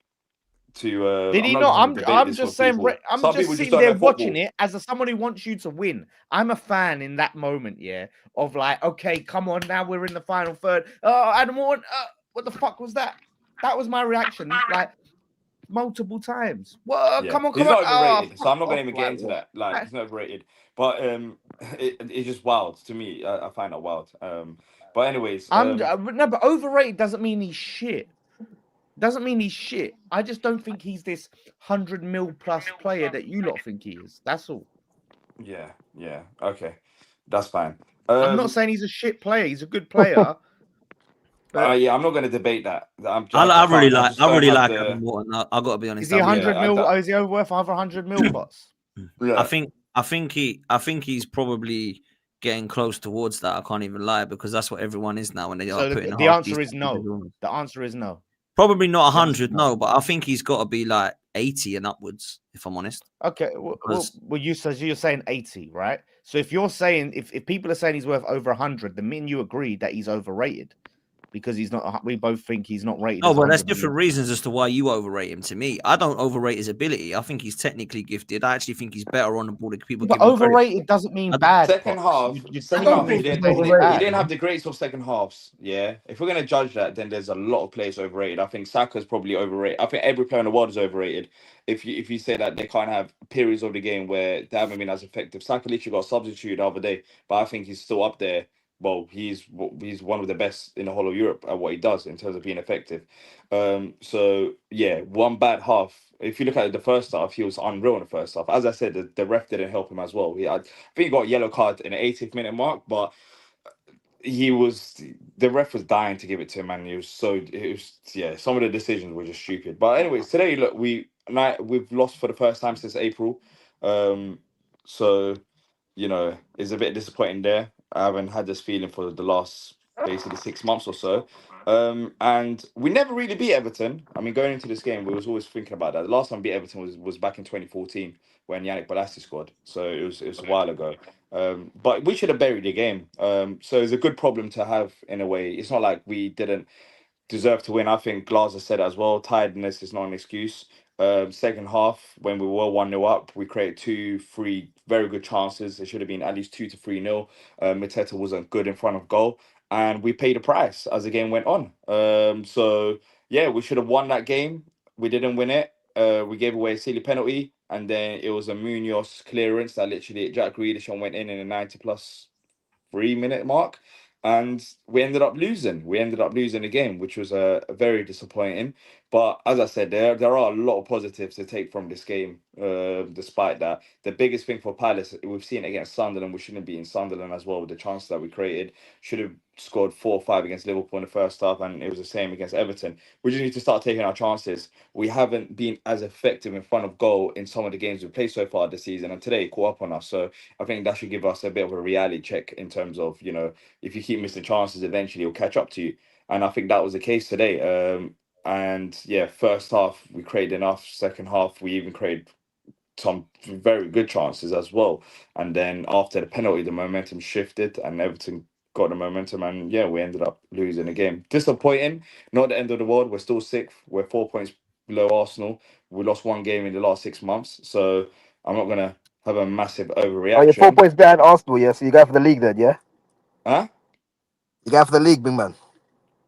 to. Did I'm he not just not? gonna debate I'm this just with saying. people. I'm Some just people just sitting don't there know watching football. it as someone who wants you to win. I'm a fan in that moment, yeah. Of like, okay, come on, now we're in the final third. Oh, Adam Warren, what the fuck was that? That was my reaction, like multiple times. Whoa, Yeah, come on, he's come on. not Oh, overrated, so fuck I'm not gonna off, even get like into what? that. Like, he's not overrated, but it's just wild to me. I find that wild. But anyways, No, but overrated doesn't mean he's shit. Doesn't mean he's shit. I just don't think he's this 100 mil plus player that you lot think he is. That's all. yeah, okay, that's fine. I'm not saying he's a shit player. He's a good player. But Yeah, I'm not gonna debate that. I really I like just don't have the. Adam Morton. I got to be honest. is he I really 100 Yeah, mil? Is he over worth 100 mil plus? yeah. I think he's probably getting close towards that. I can't even lie, because that's what everyone is now when they are So putting the answer is no. The answer is no. Probably not The answer is 100, no, but I think he's got to be like 80 and upwards, if I'm honest. Okay, Because- well, you're saying 80, right? So if you're saying if people are saying he's worth over 100, then me and you agree that he's overrated because he's not. We both think he's not rated. No, as but there's 100 different million. reasons as to why you overrate him. To me, I don't overrate his ability. I think he's technically gifted. I actually think he's better on the ball than people But give him credit. overrated doesn't mean bad. Second Pops. half, You second don't half, he think didn't, he's he, bad. he didn't have the greatest of second halves. Yeah, if we're gonna judge that, then there's a lot of players overrated. I think Saka's probably overrated. I think every player in the world is overrated. If you say that they can't have periods of the game where they haven't been as effective, Saka literally got substituted the other day, but I think he's still up there. Well, he's one of the best in the whole of Europe at what he does in terms of being effective. So yeah, one bad half. If you look at the first half, he was unreal in the first half. As I said, the ref didn't help him as well. I think he got a yellow card in the 80th minute mark, but the ref was dying to give it to him, and some of the decisions were just stupid. But anyways, today look, we've lost for the first time since April. So it's a bit disappointing there. I haven't had this feeling for the last basically 6 months or so. And we never really beat Everton. I mean, going into this game, we was always thinking about that. The last time we beat Everton was back in 2014 when Yannick Bolasie scored. So it was a while ago. But we should have buried the game. So it's a good problem to have in a way. It's not like we didn't deserve to win. I think Glazer said as well. Tiredness is not an excuse. Second half, when we were 1-0 up, we created 2-3 very good chances. It should have been at least 2 to 3-0. Mateta wasn't good in front of goal, and we paid a price as the game went on. So yeah, we should have won that game. We didn't win it. We gave away a silly penalty, and then it was a Munoz clearance that literally Jack Grealish went in the 90+ 3-minute mark, and we ended up losing. We ended up losing the game, which was very disappointing. But as I said, there are a lot of positives to take from this game. Despite that, the biggest thing for Palace, we've seen it against Sunderland. We shouldn't be in Sunderland as well with the chance that we created. Should have scored 4 or 5 against Liverpool in the first half, and it was the same against Everton. We just need to start taking our chances. We haven't been as effective in front of goal in some of the games we've played so far this season, and today it caught up on us. So I think that should give us a bit of a reality check in terms of, if you keep missing chances, eventually it'll catch up to you. And I think that was the case today. And yeah, first half we created enough. Second half we even created some very good chances as well. And then after the penalty, the momentum shifted and Everton got the momentum, and yeah, we ended up losing the game. Disappointing, not the end of the world. We're still 6th. We're 4 points below Arsenal. We lost 1 game in the last 6 months, so I'm not gonna have a massive overreaction. Oh, you're 4 points behind Arsenal, yeah? So you go for the league then, yeah? Huh? You go for the league, big man.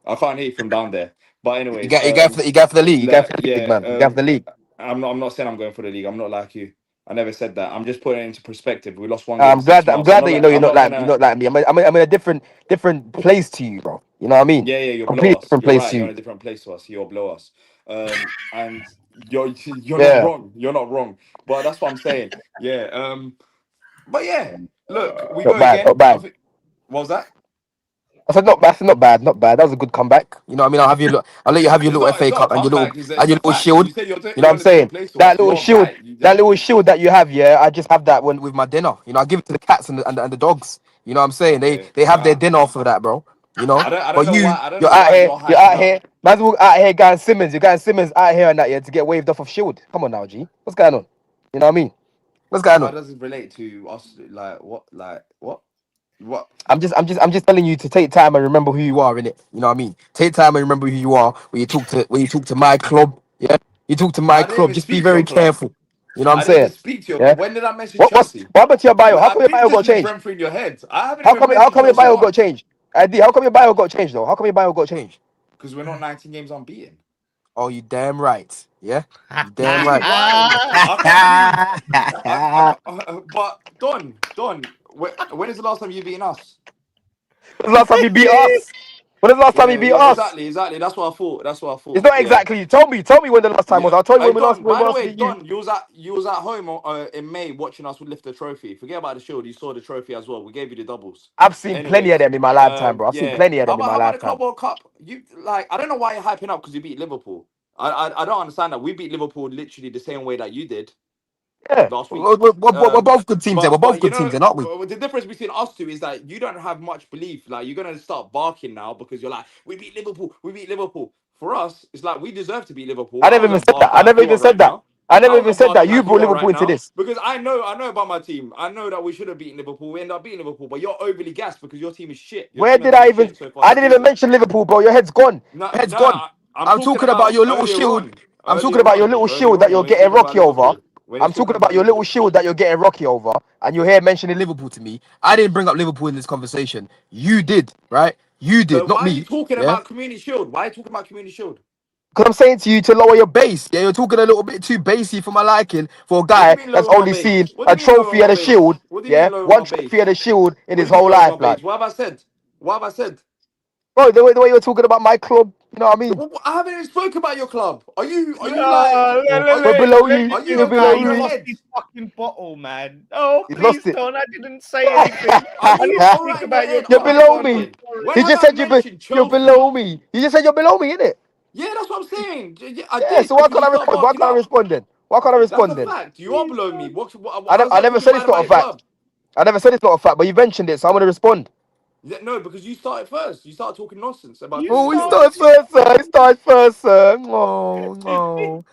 I can't hear you from down there. But anyways, You go for the league. You go for the league, yeah, big man. You go for the league. I'm not saying I'm going for the league. I'm not like you. I never said that. I'm just putting it into perspective. We lost 1 game. I'm glad that you know you're I'm not not like me. I'm in a different place to you, bro. You know what I mean? Yeah, you're below Completely us. different You're place right. to You're you. in a different place to us. You're below us. And you're not Yeah. wrong. You're not wrong. But that's what I'm saying. Yeah. But yeah, look, we Not go bad. again. Not bad. What was that? I said not bad, not bad. That was a good comeback. You know what I mean? I'll have you look. I'll let you have your little It's FA not a Cup and comeback. It's your a little fact. shield. You said You you know what I'm want the same saying? place to That us. little You're shield, right. that little shield that you have, yeah. I just have that with my dinner. You know, I give it to the cats and the dogs. You know what I'm saying? Okay. They have their dinner off of that, bro. You know. I don't But know why. I don't you're know out why here, you're you're hyping out up. here. Man's out here, going Simmons. You're going Simmons out here and that, yeah, to get waved off of Shield. Come on now, G. What's going on? You know what I mean? What's going How on? does it relate to us? Like what? Like what? What? I'm just telling you to take time and remember who you are in it. You know what I mean? Take time and remember who you are when you talk to my club. Yeah, you talk to my I didn't club. even Just be speak to your very club. careful. You know what I'm I didn't even saying? speak to your Yeah. club. When did I mention Chelsea? What happened to your bio? How I've come your been bio got just lived changed? rent free in your head. I haven't even How mentioned come your Chelsea bio got once changed? ID, how come your bio got changed though? How come your bio got changed? because we're not 19 games unbeaten. Oh, you damn right. Yeah, you What do damn you mean? right. Why? I can't believe. But Don, when is the last time you beaten us? When's the last time you beat us? When was the last time you Yeah, beat yeah, us? exactly. That's what I thought. That's what I It's thought. not Yeah, exactly. Tell me when the last time was. yeah. I'll tell you Hey, when Don. we By the last way, beat you. Don, you was at home in May watching us lift the trophy. Forget about the shield. You saw the trophy as well. We gave you the doubles. I've seen plenty of Anyways, them in my lifetime, bro. I've seen yeah. plenty of How them in about my the lifetime. Club World Cup? You like? I don't know why you're hyping up because you beat Liverpool. I don't understand that. We beat Liverpool literally the same way that you did Yeah, last week. we're both good teams. There, we're both But you good teams, know then, aren't we? the difference between us two is that you don't have much belief. Like you're gonna start barking now because you're like, we beat Liverpool, we beat Liverpool. For us, it's like we deserve to beat Liverpool. I I never even wasn't said that. barking I like never you even are said right that. now. I never I even wasn't said that. barking You like you brought are Liverpool right into now this. because I know about my team. I know that we should have beaten Liverpool. We ended up beating Liverpool, but you're overly gassed because your team is shit. Your Where team has did been I even? shit so far I this didn't even season. mention Liverpool, bro. Your head's gone. No, Your head's no, gone. I'm I'm talking talking about about your little earlier shield. on. I'm talking Earlier about your on, little earlier shield that on, you're when he's getting talking about rocky over. Liverpool, when he's I'm talking talking about about your little Liverpool. shield that you're getting rocky over, and you're here mentioning Liverpool to me. I didn't bring up Liverpool in this conversation. You did, right? You So did, not why are you me. talking Yeah. about Community Shield? Why are you talking about Community Shield? Because I'm saying to you to lower your base. Yeah, you're talking a little bit too basey for my liking for a What do you guy mean that's lower my only seen base? What do a you mean lower trophy my and a base? shield. What do you Yeah, mean lower one my trophy and base? a shield in What his do you mean whole lower life, my blood. base? What have I said? What have I said? Bro, the way you're talking about my club, you know what I mean? I haven't even spoke about your club. Are you like No, are We're you below let you. are you We're this okay guy, below in he's your you. lost head? his fucking bottle, man. Oh, He's please lost it. don't. I didn't say anything. Are I you didn't all speak right in your about your head? You're Are club. you below Oh, no, me. tripping? When He sorry. have just I said mentioned you're Chelsea? below me. He just said you're below me, innit? Yeah, that's what I'm saying. I Yeah, did so why because can't you I start respond? Why barking can't I up. respond then? Why can't I That's respond a then? fact. You are Please below me. don't. How's I that never talking said bad it's about not a your fact. club? I never said it's not a fact, but you mentioned it, so I'm gonna respond. No, because you started first. You started talking nonsense about You Oh, Community we Shield. started. started first, sir. He started first, sir. Oh, no.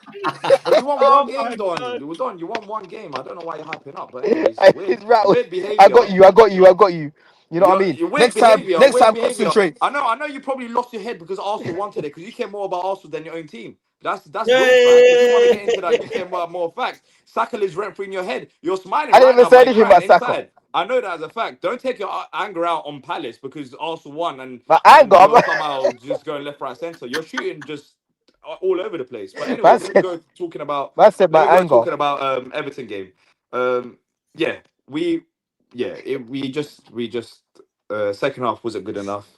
But you won one Oh, game, my Don. God. It was Don. You won one game. I don't know why you're hyping up. But anyways, He's rattled. weird I behavior. got you. I got you. I got you. You know what I mean? You're weird behavior. Next Weird time, behavior. concentrate. I know you probably lost your head because Arsenal won today because you care more about Arsenal than your own team. That's real fact. If you want to get into that, you care about more facts. Saka is rent free in your head. You're smiling I didn't right even now, say but you're anything crying about Saka. inside. I know that as a fact. Don't take your anger out on Palace because Arsenal won My and anger. you're somehow just going left, right, center. You're shooting just all over the place. But Man anyways, said, man said let my me go anger. talking about Everton game. Um, yeah, we we just second half wasn't good enough,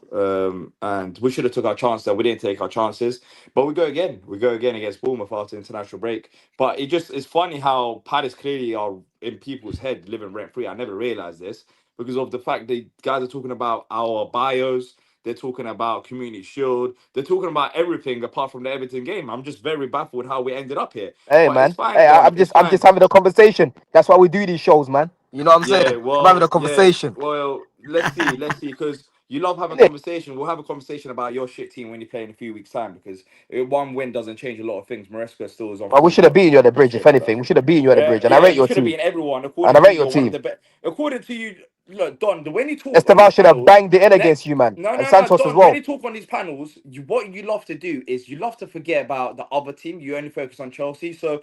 and we should have took our chance there. We didn't take our chances, but we go again. We go again against Bournemouth after international break. But it's funny how Palace clearly are in people's head living rent free. I never realized this because of the fact that guys are talking about our bios. They're talking about Community Shield. They're talking about everything apart from the Everton game. I'm just very baffled how we ended up here. Hey, But it's man. fine, Hey, Don. It's I'm just fine. having a conversation. That's why we do these shows, man. You know what I'm saying? I'm having a conversation. Well, let's see, because you love having a Innit? conversation. We'll have a conversation about your shit team when you play in a few weeks' time because one win doesn't change a lot of things. Maresca still is on Well, we form, should have but beaten you at the that's bridge, if shit, brother. anything. We should have beaten you at the bridge. And I Yeah, rate you your should have team. been everyone. And According I to rate you, your you're one of team. the best. According to you, look, Don, when you talk on these Esteban should have panels, banged it in ne- against you, man. no, And no, no, Santos as Don, when well. you talk on these panels, what you love to do is you love to forget about the other team. You only focus on Chelsea. So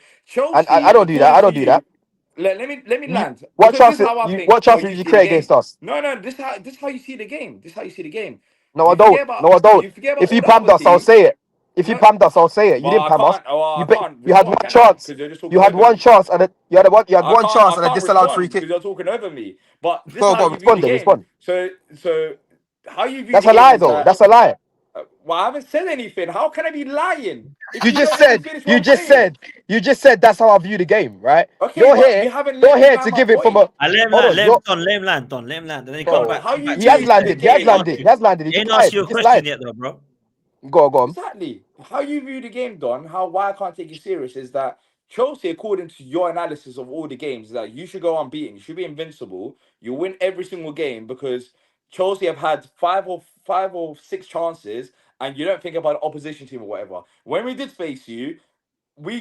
And Chelsea, I don't do that. according I to don't do you, that. let me You, land because this is how I think. what Or chances you did you see the create game. against us? No, this is how you see the game. This is how you see the game. No, I You don't. forget about No, I don't. you forget about If all you the other pammed us, I'll teams. say it. If you No, pammed us, I'll say it. You well, didn't I pam us. can't. Well, I can't You had respond, one can I? chance. Because you're just You talking had over one me. chance and you had one I chance and a can't disallowed free respond kick. because you're talking over me. But this is Go, how go, you view the respond then, game. respond. So how you view That's the a game lie is though. that That's a lie. Well, I haven't said anything. How can I be lying? If You you just don't let me said, finish what I'm saying. you just said that's how I view the game, right? Okay, You're but here, you haven't let me land to my give it from point. a. I let him Hold land, on, you're, let him land, and then come bro. Bro, back, how come you back He to has view his the point. landed. He He has ain't game? landed. asked He you. has landed. He He just ain't asked lied. you He a just question lied. yet, though, bro. Go on, go on. Exactly. How you view the game, Don, why I can't take you serious is that Chelsea, according to your analysis of all the games, is that you should go unbeaten. You should be invincible. You win every single game because Chelsea have had five or six chances, and you don't think about the opposition team or whatever. When we did face you,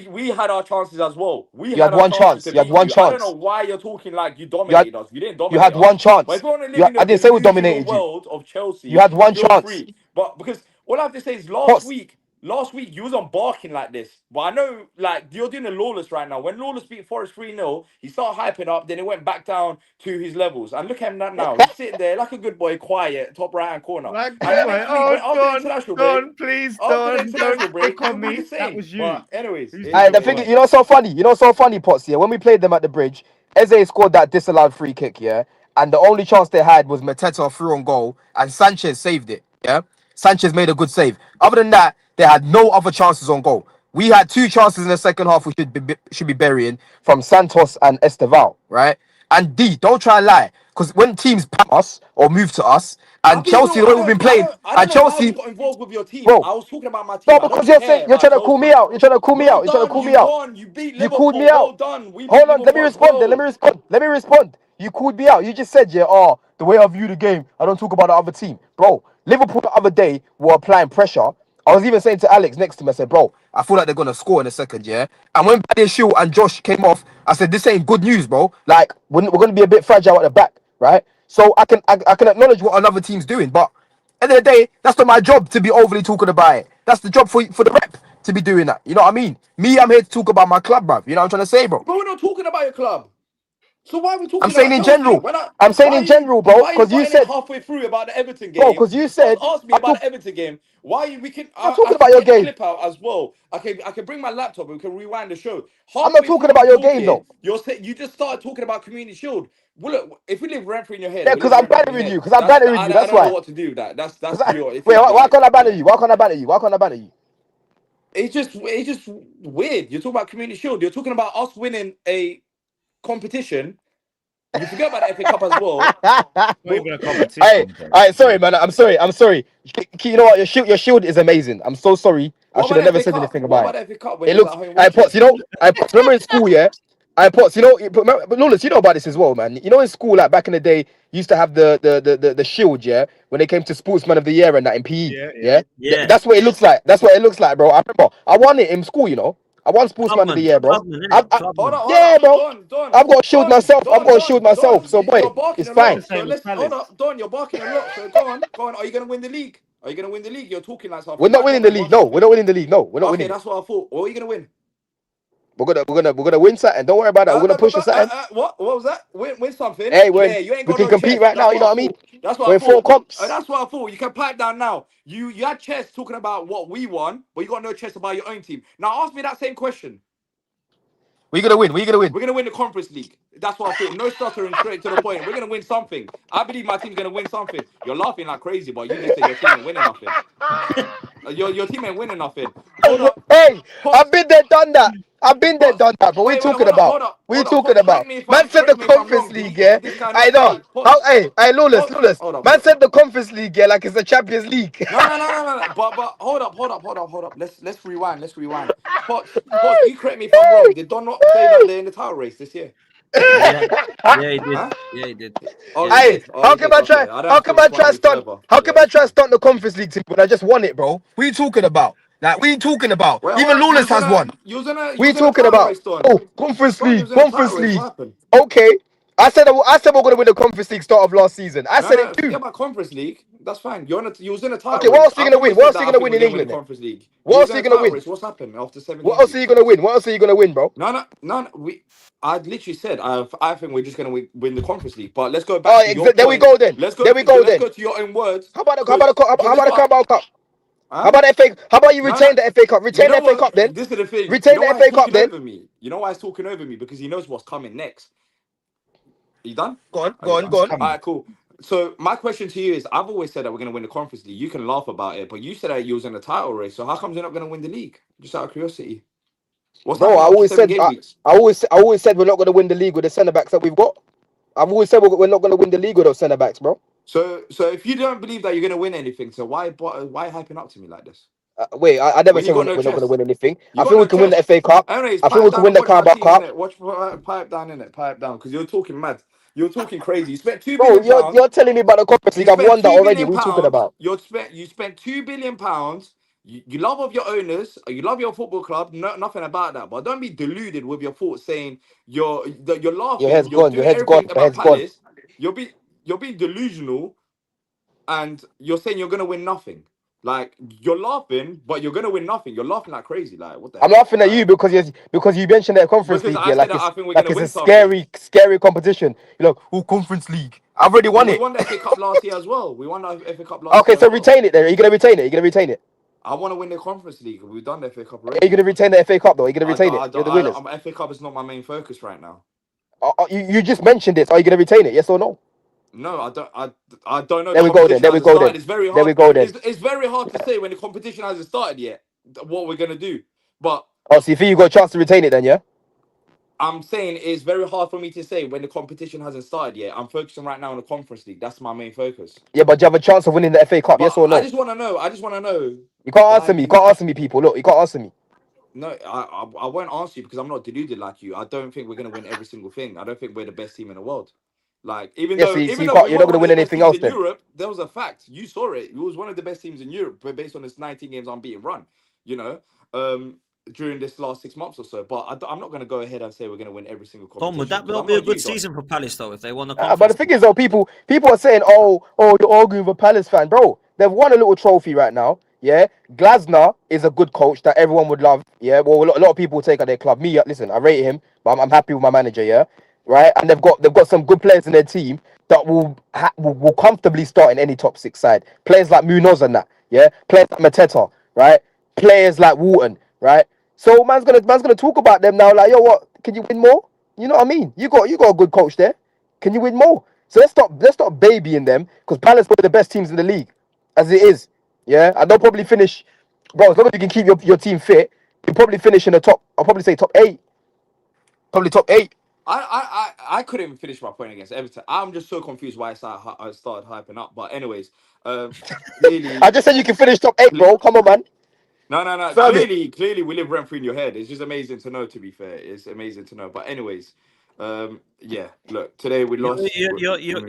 we had our chances as well. We You had had our one chances chance. to You had beat one you. I don't know chance. why you're talking like you You had dominated us. You didn't you dominate had us. one But chance. if you want to live in I a didn't say we delusional dominated you. world of You Chelsea, had one feel chance. free. But because all I have to say is Pots. last week you was on barking like this. But I know like you're doing a Lawless right now. When Lawless beat Forest 3-0, he started hyping up, then it went back down to his levels. And look at him now. He's sitting there like a good boy, quiet, top right hand corner. Like, And then boy, next week, when after the Don, international break, Don, please, after the Don, international don't break, pick he'll on be the me. That same. was you. But anyways, Who's it is doing The what it? it thing, is. you know, so funny, Pots. Yeah, when we played them at the bridge, Eze scored that disallowed free kick. Yeah, and the only chance they had was Mateta through on goal, and Sanchez saved it. Yeah, Sanchez made a good save. Other than that, they had no other chances on goal. We had two chances in the second half. We should be burying from Santos and Esteval, right? And D, don't try and lie, because when teams pass us or move to us, and Chelsea, the way we've been playing, I don't and know why we Chelsea, got involved with your team. bro. I was talking about my No, team. I because don't you're saying care you're about trying to call me Chelsea. out. You're trying to call me Well out. You're trying to done, call you me out. won. You beat You called Liverpool. me Well out. done. We beat Hold on, let me Liverpool as respond. Then let me well. respond. Let me respond. You called me out. You just said, yeah, oh, the way I view the game, I don't talk about the other team. Bro, Liverpool the other day were applying pressure. I was even saying to Alex next to me, I said, bro, I feel like they're gonna score in a second, yeah. And when Badie Shield and Josh came off, I said, this ain't good news, bro. Like, we're gonna be a bit fragile at the back, right? So I can acknowledge what another team's doing, but at the end of the day, that's not my job to be overly talking about it. That's the job for the rep to be doing that. You know what I mean? Me, I'm here to talk about my club, bruv. You know what I'm trying to say, bro? But we're not talking about your club. So why are we I'm talking saying about in Chelsea? general. When I I'm saying in general, bro, why are you because you butting in said, halfway through about the Everton bro, game? because you Pots said, asked me I'm, about the Everton game. We can not I talking can about your get the game. clip out as well. I can bring my laptop and we can rewind the show. I'm not Halfway talking through you about your game, talking, though. you just started talking about Community Shield. Well, look, if we live rent free in your head, Yeah, we because live I'm rent free in your bantering head. you. Because I'm bantering you. I That's don't know why. what to do with that. That's 'Cause your if Wait, you why like can't I banter yeah. you? Why can't I banter you? Why can't I banter you? It's just weird. You're talking about Community Shield. You're talking about us winning a competition. You forget about the FA Cup as well. Not But even a Hey, competition, bro. all right, sorry, man. I'm sorry. I'm sorry. You know what? Your shield is amazing. I'm so sorry. I what should about have the never FA said Cup? anything What about about it. the FA Cup when It you was at looks. home I watching? Pots. You know. I Pots. Remember in school, yeah. I Pots. You know. But Lawless, you know about this as well, man. You know in school, like back in the day, you used to have the shield, yeah. When they came to Sportsman of the Year and that in PE, Yeah, yeah. yeah. Yeah, That's what it looks like. That's what it looks like, bro. I remember. I won it in school. You know. I won Sportsman of the Clubman, Year, bro. Clubman, I, innit? I, Clubman. Hold yeah, on, bro. Don, I've got to shield myself. I've got to shield myself. So, boy, You're barking it's a fine. lot. It's the So same as let's hold Palace. up, Don. You're barking a lot. So go on. Are you gonna win the league? Are you gonna win the league? You're talking like We're something. not Might winning come the and league. run No, we're something. not winning the league. No, we're not Okay, winning it. that's what I thought. What are you gonna win? We're gonna win something. Don't worry about that. We're gonna push for something. What was that? Win something? Hey, Yeah, you ain't we got can no compete chest. right That's now. You what know I what I mean? thought. That's what We're I in four thought. comps. That's what I thought. You can pipe down now. You had chest talking about what we won, but you got no chest about your own team. Now ask me that same question. We're gonna win. We're gonna win. We're gonna win the Conference League. That's what I thought. No stuttering, straight to the point. We're gonna win something. I believe my team's gonna win something. You're laughing like crazy, but you just said your team ain't winning nothing. Your team ain't winning nothing. Hold up, Hey, I've Pots. been there, done that. I've been there, Pots. done that. But what are you Wait, talking hold up, about? hold up, What are you hold up. talking Pots, about? Man said the correct me if I'm Conference wrong, League, D. yeah. This guy I knows. know. Hey, How? Pots. Hey, Lawless. Pots. Hold up, hold Man up. said the Conference League, yeah, like it's the Champions League. No. But hold up. Let's rewind. Pots. You correct me if I'm wrong. Did Don not say that they're in the title race this year? Yeah, yeah, he did. Huh? Yeah, he did. Oh, Yeah, he he Hey, did. did. Oh, how he can did. I Okay. try? I don't How have to can I respond try any stunt? further. How Yeah, can I that's try fine. stunt the Conference League team when I just won it, bro? What are you talking about? Like, what are you talking about? Wait, hold Even up. Lawless has one. You What are you was in a talking title about? race, Don. Oh, Conference Don, you League, was in a title Conference race. What League. happened? Okay, I said we're gonna win the Conference League start of last season. I said it No. too. Forget about Conference League. That's fine. You was in a title Okay, what race. else are you I've gonna win? always What said else are that you I gonna think win we're in gonna win the England then? Conference League. What You was else in are a you gonna title win? race. What's happened after What 17 else are you games? gonna win? What else are you gonna win, bro? No. I literally said I think we're just gonna win the Conference League. But let's go back Oh, to your there we point. go then. There we go Let's then. go to your own words. How about Because how this about is the what Carabao Cup? How huh? about the FA? How about you No. retain the FA Cup? You Retain the know FA what? Cup then. This is the thing. You Retain know the why he's FA Cup talking then. over me? You know why he's talking over me? Because he knows what's coming next. Are you done? Go on, Are go you on, done? go What's on. All coming? right, cool. So my question to you is: I've always said that we're going to win the Conference League. You can laugh about it, but you said that you was in the title race. So how come you're not going to win the league? Just out of curiosity. What's Bro, happening after 7 game weeks? I always said we're not going to win the league with the centre backs that we've got. I've always said we're not going to win the league with those centre backs, bro. So if you don't believe that you're going to win anything, so why hyping up to me like this? Wait, I never When you said we're got no not going to chest. win anything. You I got think no we can win the chest. FA Cup. Anyways, I think we pipe can down win and the watch my Carabao team, Cup. innit? Watch pipe down, innit? Pipe down, because you're talking mad. You're talking crazy. You spent £2 Bro, billion pounds. you're telling me about the Conference You League. I've spent won that two already. billion What are you talking pounds. about? You spent £2 billion. You love of your owners. You love your football club. No, nothing about that. But don't be deluded with your thoughts, saying you're Your head's laughing. You're gone. Your doing head's gone. everything Your about head's gone. Palace. You're being delusional, and you're saying you're gonna win nothing. Like you're laughing, but you're gonna win nothing. You're laughing like crazy. Like what the I'm hell? laughing at Like, you because you mentioned that Conference because League, I yeah, said like that I think we're gonna it's a win something. scary competition. You're like, oh, Conference League. I've already But won we it. won the FA Cup last year as well. We won the FA Cup last Okay, year as so well. retain it then. Are you gonna retain it? You're gonna retain it. I want to win the Conference League. We've done the FA Cup Are you already. gonna retain the FA Cup though? Are you gonna retain it? You're the winners. FA Cup is not my main focus right now. You just mentioned it. So are you gonna retain it? Yes or no? No, I don't. I don't know. The There we go then. competition There we hasn't go then. started. It's very There hard. we go then. It's very hard to say when the competition hasn't started yet what we're gonna do. But Oh, so you think you got a chance to retain it then, yeah? I'm saying it's very hard for me to say when the competition hasn't started yet. I'm focusing right now on the Conference League. That's my main focus. Yeah, but do you have a chance of winning the FA Cup? Yes But or I no? just want to know. I just want to know You can't why answer me. You you. can't answer me, people. Look, you can't answer me. No, I won't answer you because I'm not deluded like you. I don't think we're gonna win every single thing. I don't think we're the best team in the world. Like even Yeah, though so even you though can't. we You're were not one gonna of win the best anything teams else in then. Europe, there was a fact. You saw it. We was one of the best teams in Europe, but based on this 19 games unbeaten run. You know, during this last 6 months or so. But I'm not gonna go ahead and say we're gonna win every single Tom, would competition that because not I'm be a not good you, Don. season for Palace though if they won the But the Conference thing League? is, though, people are saying, you're arguing with a Palace fan, bro. They've won a little trophy right now. Yeah, Glasner is a good coach that everyone would love. Yeah, well, a lot of people take at their club. Me, listen, I rate him, but I'm happy with my manager. Yeah, right. And they've got some good players in their team that will comfortably start in any top six side. Players like Munoz and that. Yeah, players like Mateta. Right. Players like Wharton. Right. So man's gonna talk about them now. Like, yo, what? Can you win more? You know what I mean? You got a good coach there. Can you win more? So let's stop babying them because Palace are the best teams in the league as it is. Yeah, and they'll probably finish, bro. As long as you can keep your team fit, you probably finish in the top. I'll probably say top 8, probably top 8. I couldn't even finish my point against Everton. I'm just so confused why I started hyping up. But anyways, I clearly, just said you can finish top 8, cle- bro. Come on, man. no. Service. Clearly, we live rent free in your head. It's just amazing to know. To be fair, it's amazing to know. But anyways, yeah. Look, today we lost.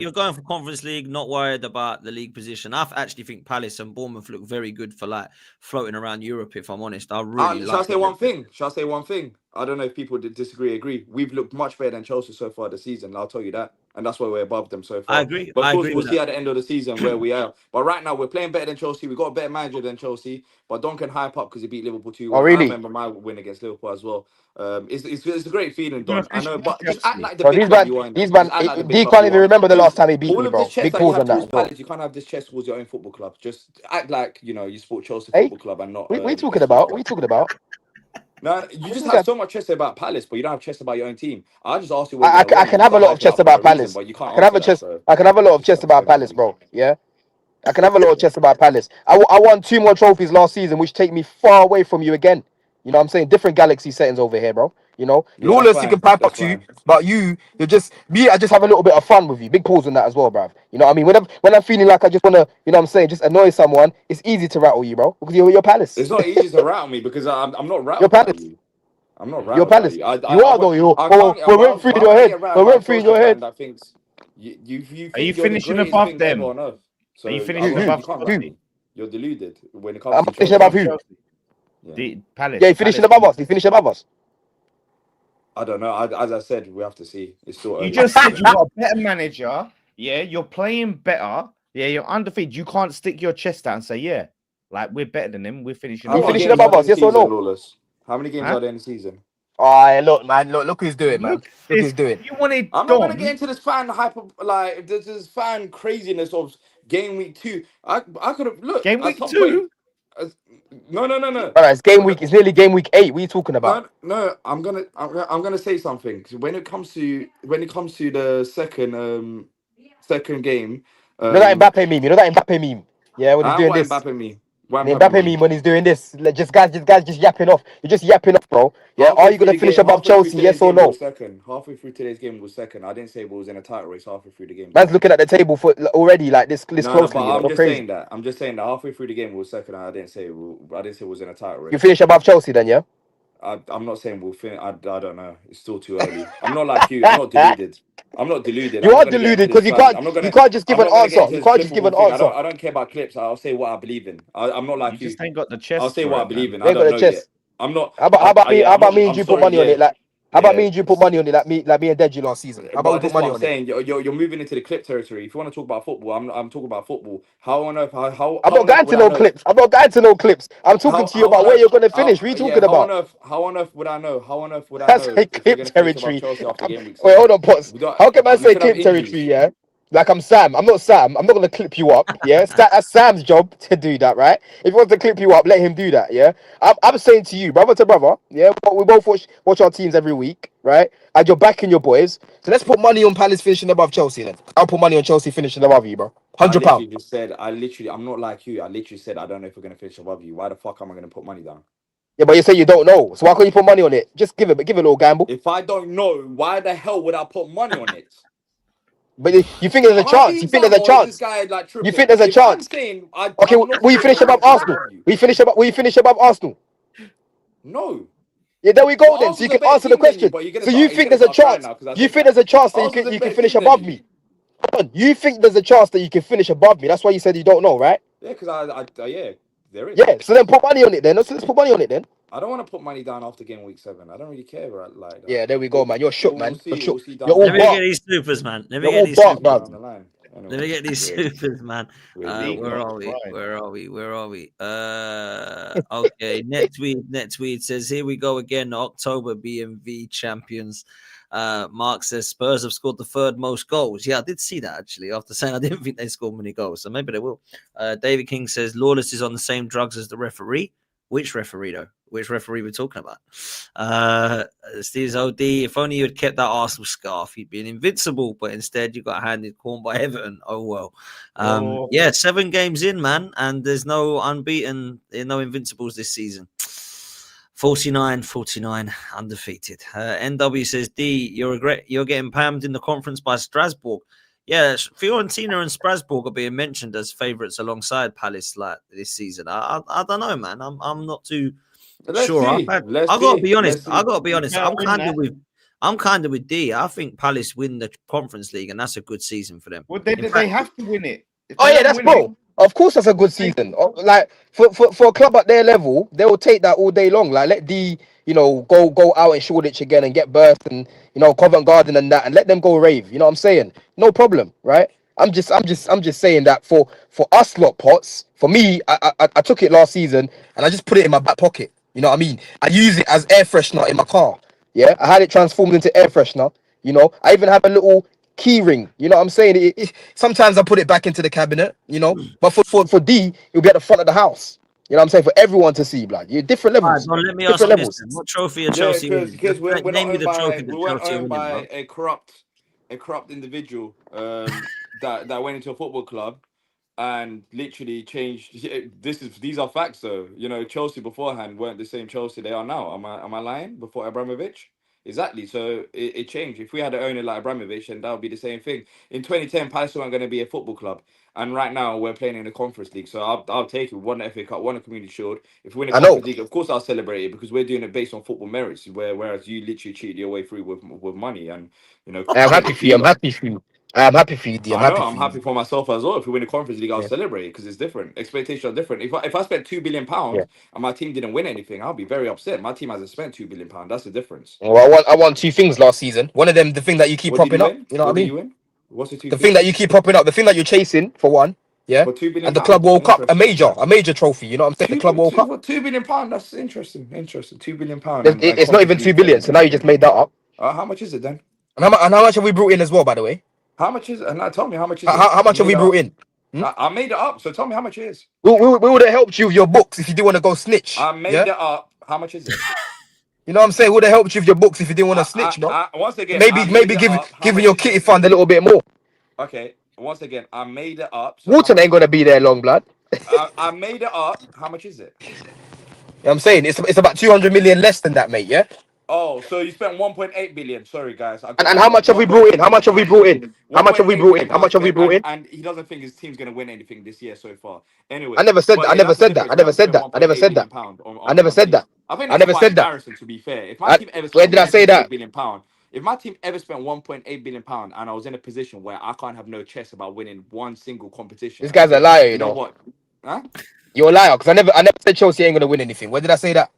You're going for Conference League, not worried about the league position. I actually think Palace and Bournemouth look very good for like floating around Europe. If I'm honest, I really Shall I like say it. one thing? Shall I say one thing? I don't know if people disagree, agree. We've looked much better than Chelsea so far this season. I'll tell you that. And that's why we're above them so I far. agree. But of I course, agree we'll with see that. at the end of the season where we are. But right now, we're playing better than Chelsea. We've got a better manager than Chelsea. But Don can hype up because he beat Liverpool 2-1. Oh, I really? remember my win against Liverpool as well. It's a great feeling, You're Don. I know, officially but just act Chelsea. like the Bro, big these club man, you are. these Just man, act like the big he club can't you even are. remember the last Because time he beat all me, of this bro. chest Big that you pause have on that towards as well. Palace, you can't have this chest towards your own football club. Just act like, you support Chelsea Hey, Football Club and not what are you talking this about? What are club. you talking about? No, you just This have guy- so much chest about Palace, but you don't have chest about your own team. I just asked you where I, you I, are I wrong, can and you have a start lot of hyping chest up for about a reason, Palace. but you can't I can have answer a that. chest. So I can have a lot of just chest stop about talking to Palace, me. bro. Yeah. I can have a lot of chest about Palace. I won 2 more trophies last season, which take me far away from you again. You know what I'm saying? Different galaxy settings over here, bro. You know, Yeah, that's Lawless, he can fine. pipe up That's to you, fine. but you're just me. I just have a little bit of fun with you. Big pause on that as well, bruv. You know what I mean? When I'm feeling like I just wanna, you know what I'm saying, just annoy someone, it's easy to rattle you, bro, because you're Palace. It's not easy to rattle me because I'm not You're rattled by Palace. you. I'm not You're rattled by Palace. you. You are though. I can't. We're rent free in Why your would I head. get rattled We're by a rent free in Chelsea your fan head. that thinks you Are you think you're the finishing greatest above thing ever them? on earth? So Are you I finishing won't. above You can't rattle Who? Chelsea? me. You're deluded when it comes I'm to finishing Above above Chelsea. who? Chelsea. Yeah. The Palace. Yeah, he finishing Palace. above us. He finished above us. I don't know. As I said, we have to see. It's still You early just to said say. you got a better manager. Yeah, you're playing better. Yeah, you're undefeated. You can't stick your chest out and say, yeah, like we're better than him. We're finishing How He above many finishing him. games are above there in us. the Yes or season, no? Lawless? How many games Huh? are there in the season? Oh, look, man. Look who's doing, man. Look at Look this. who's doing. You wanted I'm not gonna get Don. into this fan hyper like this fan craziness of game week 2. I could have look Game at week some point. 2. uh, No. All right, it's game week. It's nearly game week 8. What are you talking about? No. I'm gonna say something. 'Cause when it comes to the second game, You know that Mbappe meme. You know that Mbappe meme. Yeah, when he's doing What this. Mbappe me? What The Mbappe Mbappe me? meme when he's doing this. Like, just guys just yapping off. You're just yapping off, bro. Yeah. Are you gonna finish above Halfway through Chelsea? today's Yes or game, we no? were second. Halfway through today's game, we was second. I didn't say we was in a title race halfway through the game. Man's looking at the table for already like this No, closely. but You know, I'm go just crazy. saying that. I'm just saying that halfway through the game, we was second. And I didn't say we was in a title race. You finish above Chelsea then, yeah? I'm not saying we'll finish. I don't know. It's still too early. I'm not like you. I'm not deluded. I'm not deluded. You I'm not are gonna get deluded into this because you fan. can't I'm not you gonna. can't just give I'm an not gonna get answer. into You this can't just give an clippable thing. answer. I don't care about clips. I'll say what I believe in. I'm not You like you. just ain't got the chest. I'll say for what I it, believe man. in. You I ain't got don't the know chest. yet. I'm not. How about me? Yeah, How about me and I'm you put sorry. money on Yeah, it? Like how about yeah. me and you put money on it? Like me and Deji last season. How about we But put this is what money I'm on it? saying. You're moving into the clip territory. If you want to talk about football, I'm talking about football. How on earth? I'm How not on earth going to would I no know? clips. I'm not going to no clips. I'm talking to you How on about where earth? you're gonna finish. What are you talking about? How on earth would I know? How on earth would I That's know like if we're clip gonna finish above territory. Chelsea after game week Wait, 7? hold on, Potts. We don't. How can I We say could have clip territory? injuries. Yeah, like I'm Sam. I'm not Sam. I'm not gonna clip you up. Yeah, that's Sam's job to do that, right? If he wants to clip you up, let him do that. Yeah, I'm saying to you, brother to brother. Yeah, we both watch our teams every week, right? And you're backing your boys. So let's put money on Palace finishing above Chelsea then. I'll put money on Chelsea finishing above you, bro. I £100. literally just said. I'm not like you. I literally said I don't know if we're gonna finish above you. Why the fuck am I gonna put money down? Yeah, but you say you don't know. So why can't you put money on it? Just give it a little gamble. If I don't know, why the hell would I put money on it? But you think there's a Am I chance? You being think there's dumb a or is this chance? guy like You tripping? think there's a If I'm chance? saying Okay, I'm not will you saying finish we're gonna above finish Arsenal? above you. Will you finish above Arsenal? No. Yeah, there we go Well, then. So you Arsenal's a can better answer the team than you, question. but So you you're think gonna there's a start crying chance? now because I You said think that. there's a chance that Arsenal's a you can better finish team than above you. me? Hold on. You think there's a chance that you can finish above me? That's why you said you don't know, right? Yeah, because yeah, there is. Yeah. So then put money on it then. Let's put money on it then. I don't want to put money down after game week 7. I don't really care about like that. Yeah, there we go, man. You're shook, We'll man. You're see. shook. We'll see You're down the all Let me line. get bark. these supers, man. Let me You're get all these bark, supers. bruv. Down the line. Anyway, Let me get these weird. supers, man. Weird. Where are we? Right. Where are we? Where are we? Okay. Net tweet says, here we go again. October BMV champions. Mark says Spurs have scored the third most goals. Yeah, I did see that actually. After saying I didn't think they scored many goals, so maybe they will. David King says Lawless is on the same drugs as the referee. Which referee though? Which referee we're talking about? Steve's OD. If only you had kept that Arsenal scarf, you'd been invincible. But instead, you got handed corn by Everton. Oh well. Yeah, 7 games in, man, and there's no unbeaten, no invincibles this season. 49 undefeated. NW says D, you're getting pammed in the conference by Strasbourg. Yeah, Fiorentina and Strasbourg are being mentioned as favourites alongside Palace like this season. I don't know, man. I'm not too sure. I gotta be honest. I'm kind of with D. I think Palace win the Conference League, and that's a good season for them. Well, they have to win it. Oh yeah, that's bro. Of course, that's a good season. Like for a club at their level, they will take that all day long. Like let D, go out in Shoreditch again and get Burst and Covent Garden and that, and let them go rave. You know what I'm saying? No problem, right? I'm just saying that for us lot Pots. For me, I took it last season and I just put it in my back pocket. You know what I mean? I use it as air freshener in my car. Yeah, I had it transformed into air freshener. I even have a little key ring. You know what I'm saying? Sometimes I put it back into the cabinet. But for D, it'll be at the front of the house. You know what I'm saying? For everyone to see, blood. You're different levels. Right, let me ask you this then. What trophy are Chelsea winning? Because we're not Name me owned the trophy that we weren't Chelsea are owned winning, by bro. a corrupt individual that went into a football club and literally changed. These are facts though. Chelsea beforehand weren't the same Chelsea they are now. Am I lying? Before Abramovich? Exactly. So it changed. If we had an owner like Abramovich, and that would be the same thing. In 2010, Palace weren't going to be a football club, and right now we're playing in the Conference League. So I'll take it. Won the FA Cup, won a Community Shield. If we win a I know. Conference League, of course I'll celebrate it because we're doing it based on football merits. Whereas you literally cheated your way through with money, and I'm happy for you. I'm happy for you. I'm happy for you, D. I'm happy for I'm you. happy for myself as well. If we win the Conference League, I'll Yeah. celebrate because it's different. Expectations are different. If I spent £2 billion Yeah. and my team didn't win anything, I'll be very upset. My team hasn't spent £2 billion. That's the difference. Well, I won 2 things last season. One of them, the thing that you keep What did you propping up. win? You know what I What did mean? you win? What's the two The things? thing that you keep propping up, the thing that you're chasing for one, yeah. For £2 billion. And the Club World Cup, a Interesting. major trophy. You know what I'm saying? The Club World Cup. For £2 billion. That's interesting. £2 billion. It's not even 2 billion. So now you just made that up. How much is it then? And how much have we brought in as well, by the way? How much is it? And tell me how much is it? How much have we brought in? I made it up. So tell me how much it is. We would have helped you with your books if you didn't want to go snitch. I made it up. How much is it? You know what I'm saying? Would have helped you with your books if you didn't want to snitch, no? Once again, Maybe giving your kitty fund a little bit more. Okay. once again, I made it up. So Wharton ain't gonna be there long, blood. I made it up. How much is it? You know what I'm saying it's about 200 million less than that, mate. Yeah. Oh, so you spent 1.8 billion. Sorry, guys. I got And that how wrong. much have we brought in? How much have we brought in? How much have we 1.8 brought in? billion How much pounds have we spent, brought in? and he doesn't think his team's gonna win anything this year so far. Anyway, I never said but that. I yeah, never that's the said that. I difference, never man. said Spent that. I never 1.8 said billion that. pound I on never one said team. that. I think I that's never quite said that. embarrassing. To be fair, if my I, team ever when spent did I say 1.8 that? billion pound, if my team ever spent 1.8 billion pound, and I was in a position where I can't have no chess about winning one single competition, This and I guy's a said, liar, you you know know. what, huh? You're a liar because I never said Chelsea ain't gonna win anything. When did I say that?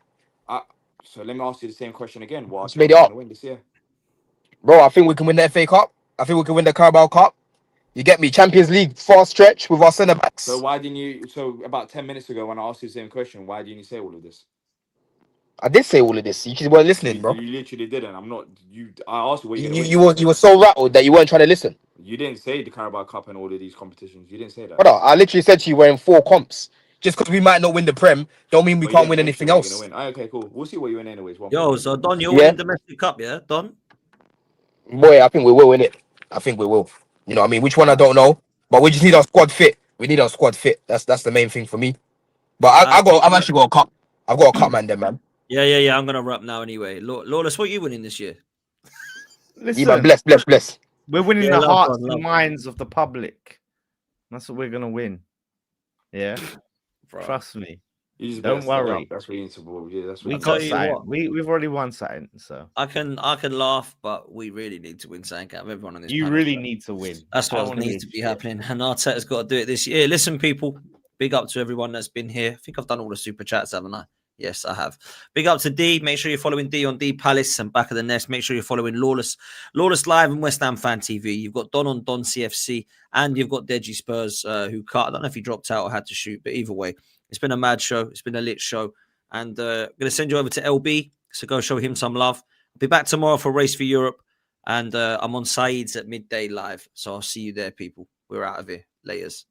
So let me ask you the same question again. What are Just made it Chelsea up, gonna win this year? bro. I think we can win the FA Cup. I think we can win the Carabao Cup. You get me? Champions League fast stretch with our centre So backs. why didn't you? So about 10 minutes ago, when I asked you the same question, why didn't you say all of this? I did say all of this. You just weren't listening, bro. You literally didn't. I'm not. You. I asked you what you're You, gonna you, win you this were year. you were so rattled that you weren't trying to listen. You didn't say the Carabao Cup and all of these competitions. You didn't say that. Brother, I literally said to you we're in 4 comps. Just because we might not win the Prem, don't mean we But you can't didn't win mention anything what you're gonna else. win. Okay, cool. We'll see what you win anyways. Yo, 1.8 so billion. Don, you're Yeah, winning domestic cup, yeah, Don? boy, I think we will win it. I think we will. You know what I mean? Which one I don't know, but we just need our squad fit. We need our squad fit. That's the main thing for me. But I've People. actually got a cup. I've got a cup, man. Yeah. I'm gonna wrap now anyway. Lawless, what you winning this year? Yeah, man, Listen, bless. we're winning Yeah, the love hearts Don, and love. minds of the public. That's what we're gonna win. Yeah, Bro. trust me. You just better Don't stay up. worry. That's what you need to do. Yeah, that's what We you I need tell got to you do. something. what, We've already won something. So I can laugh, but we really need to win something out of everyone on this you panel. really need to win. That's I don't what wanna needs hear to be shit. happening. And Arteta's got to do it this year. Listen, people, big up to everyone that's been here. I think I've done all the super chats, haven't I? Yes, I have. Big up to D. Make sure you're following D on D Palace and Back of the Nest. Make sure you're following Lawless Live and West Ham Fan TV. You've got Don on Don CFC, and you've got Deji Spurs, who can't. I don't know if he dropped out or had to shoot, but either way, it's been a mad show. It's been a lit show. And I'm going to send you over to LB, so go show him some love. I'll be back tomorrow for Race for Europe. And I'm on Saeed's at midday live. So I'll see you there, people. We're out of here. Laters.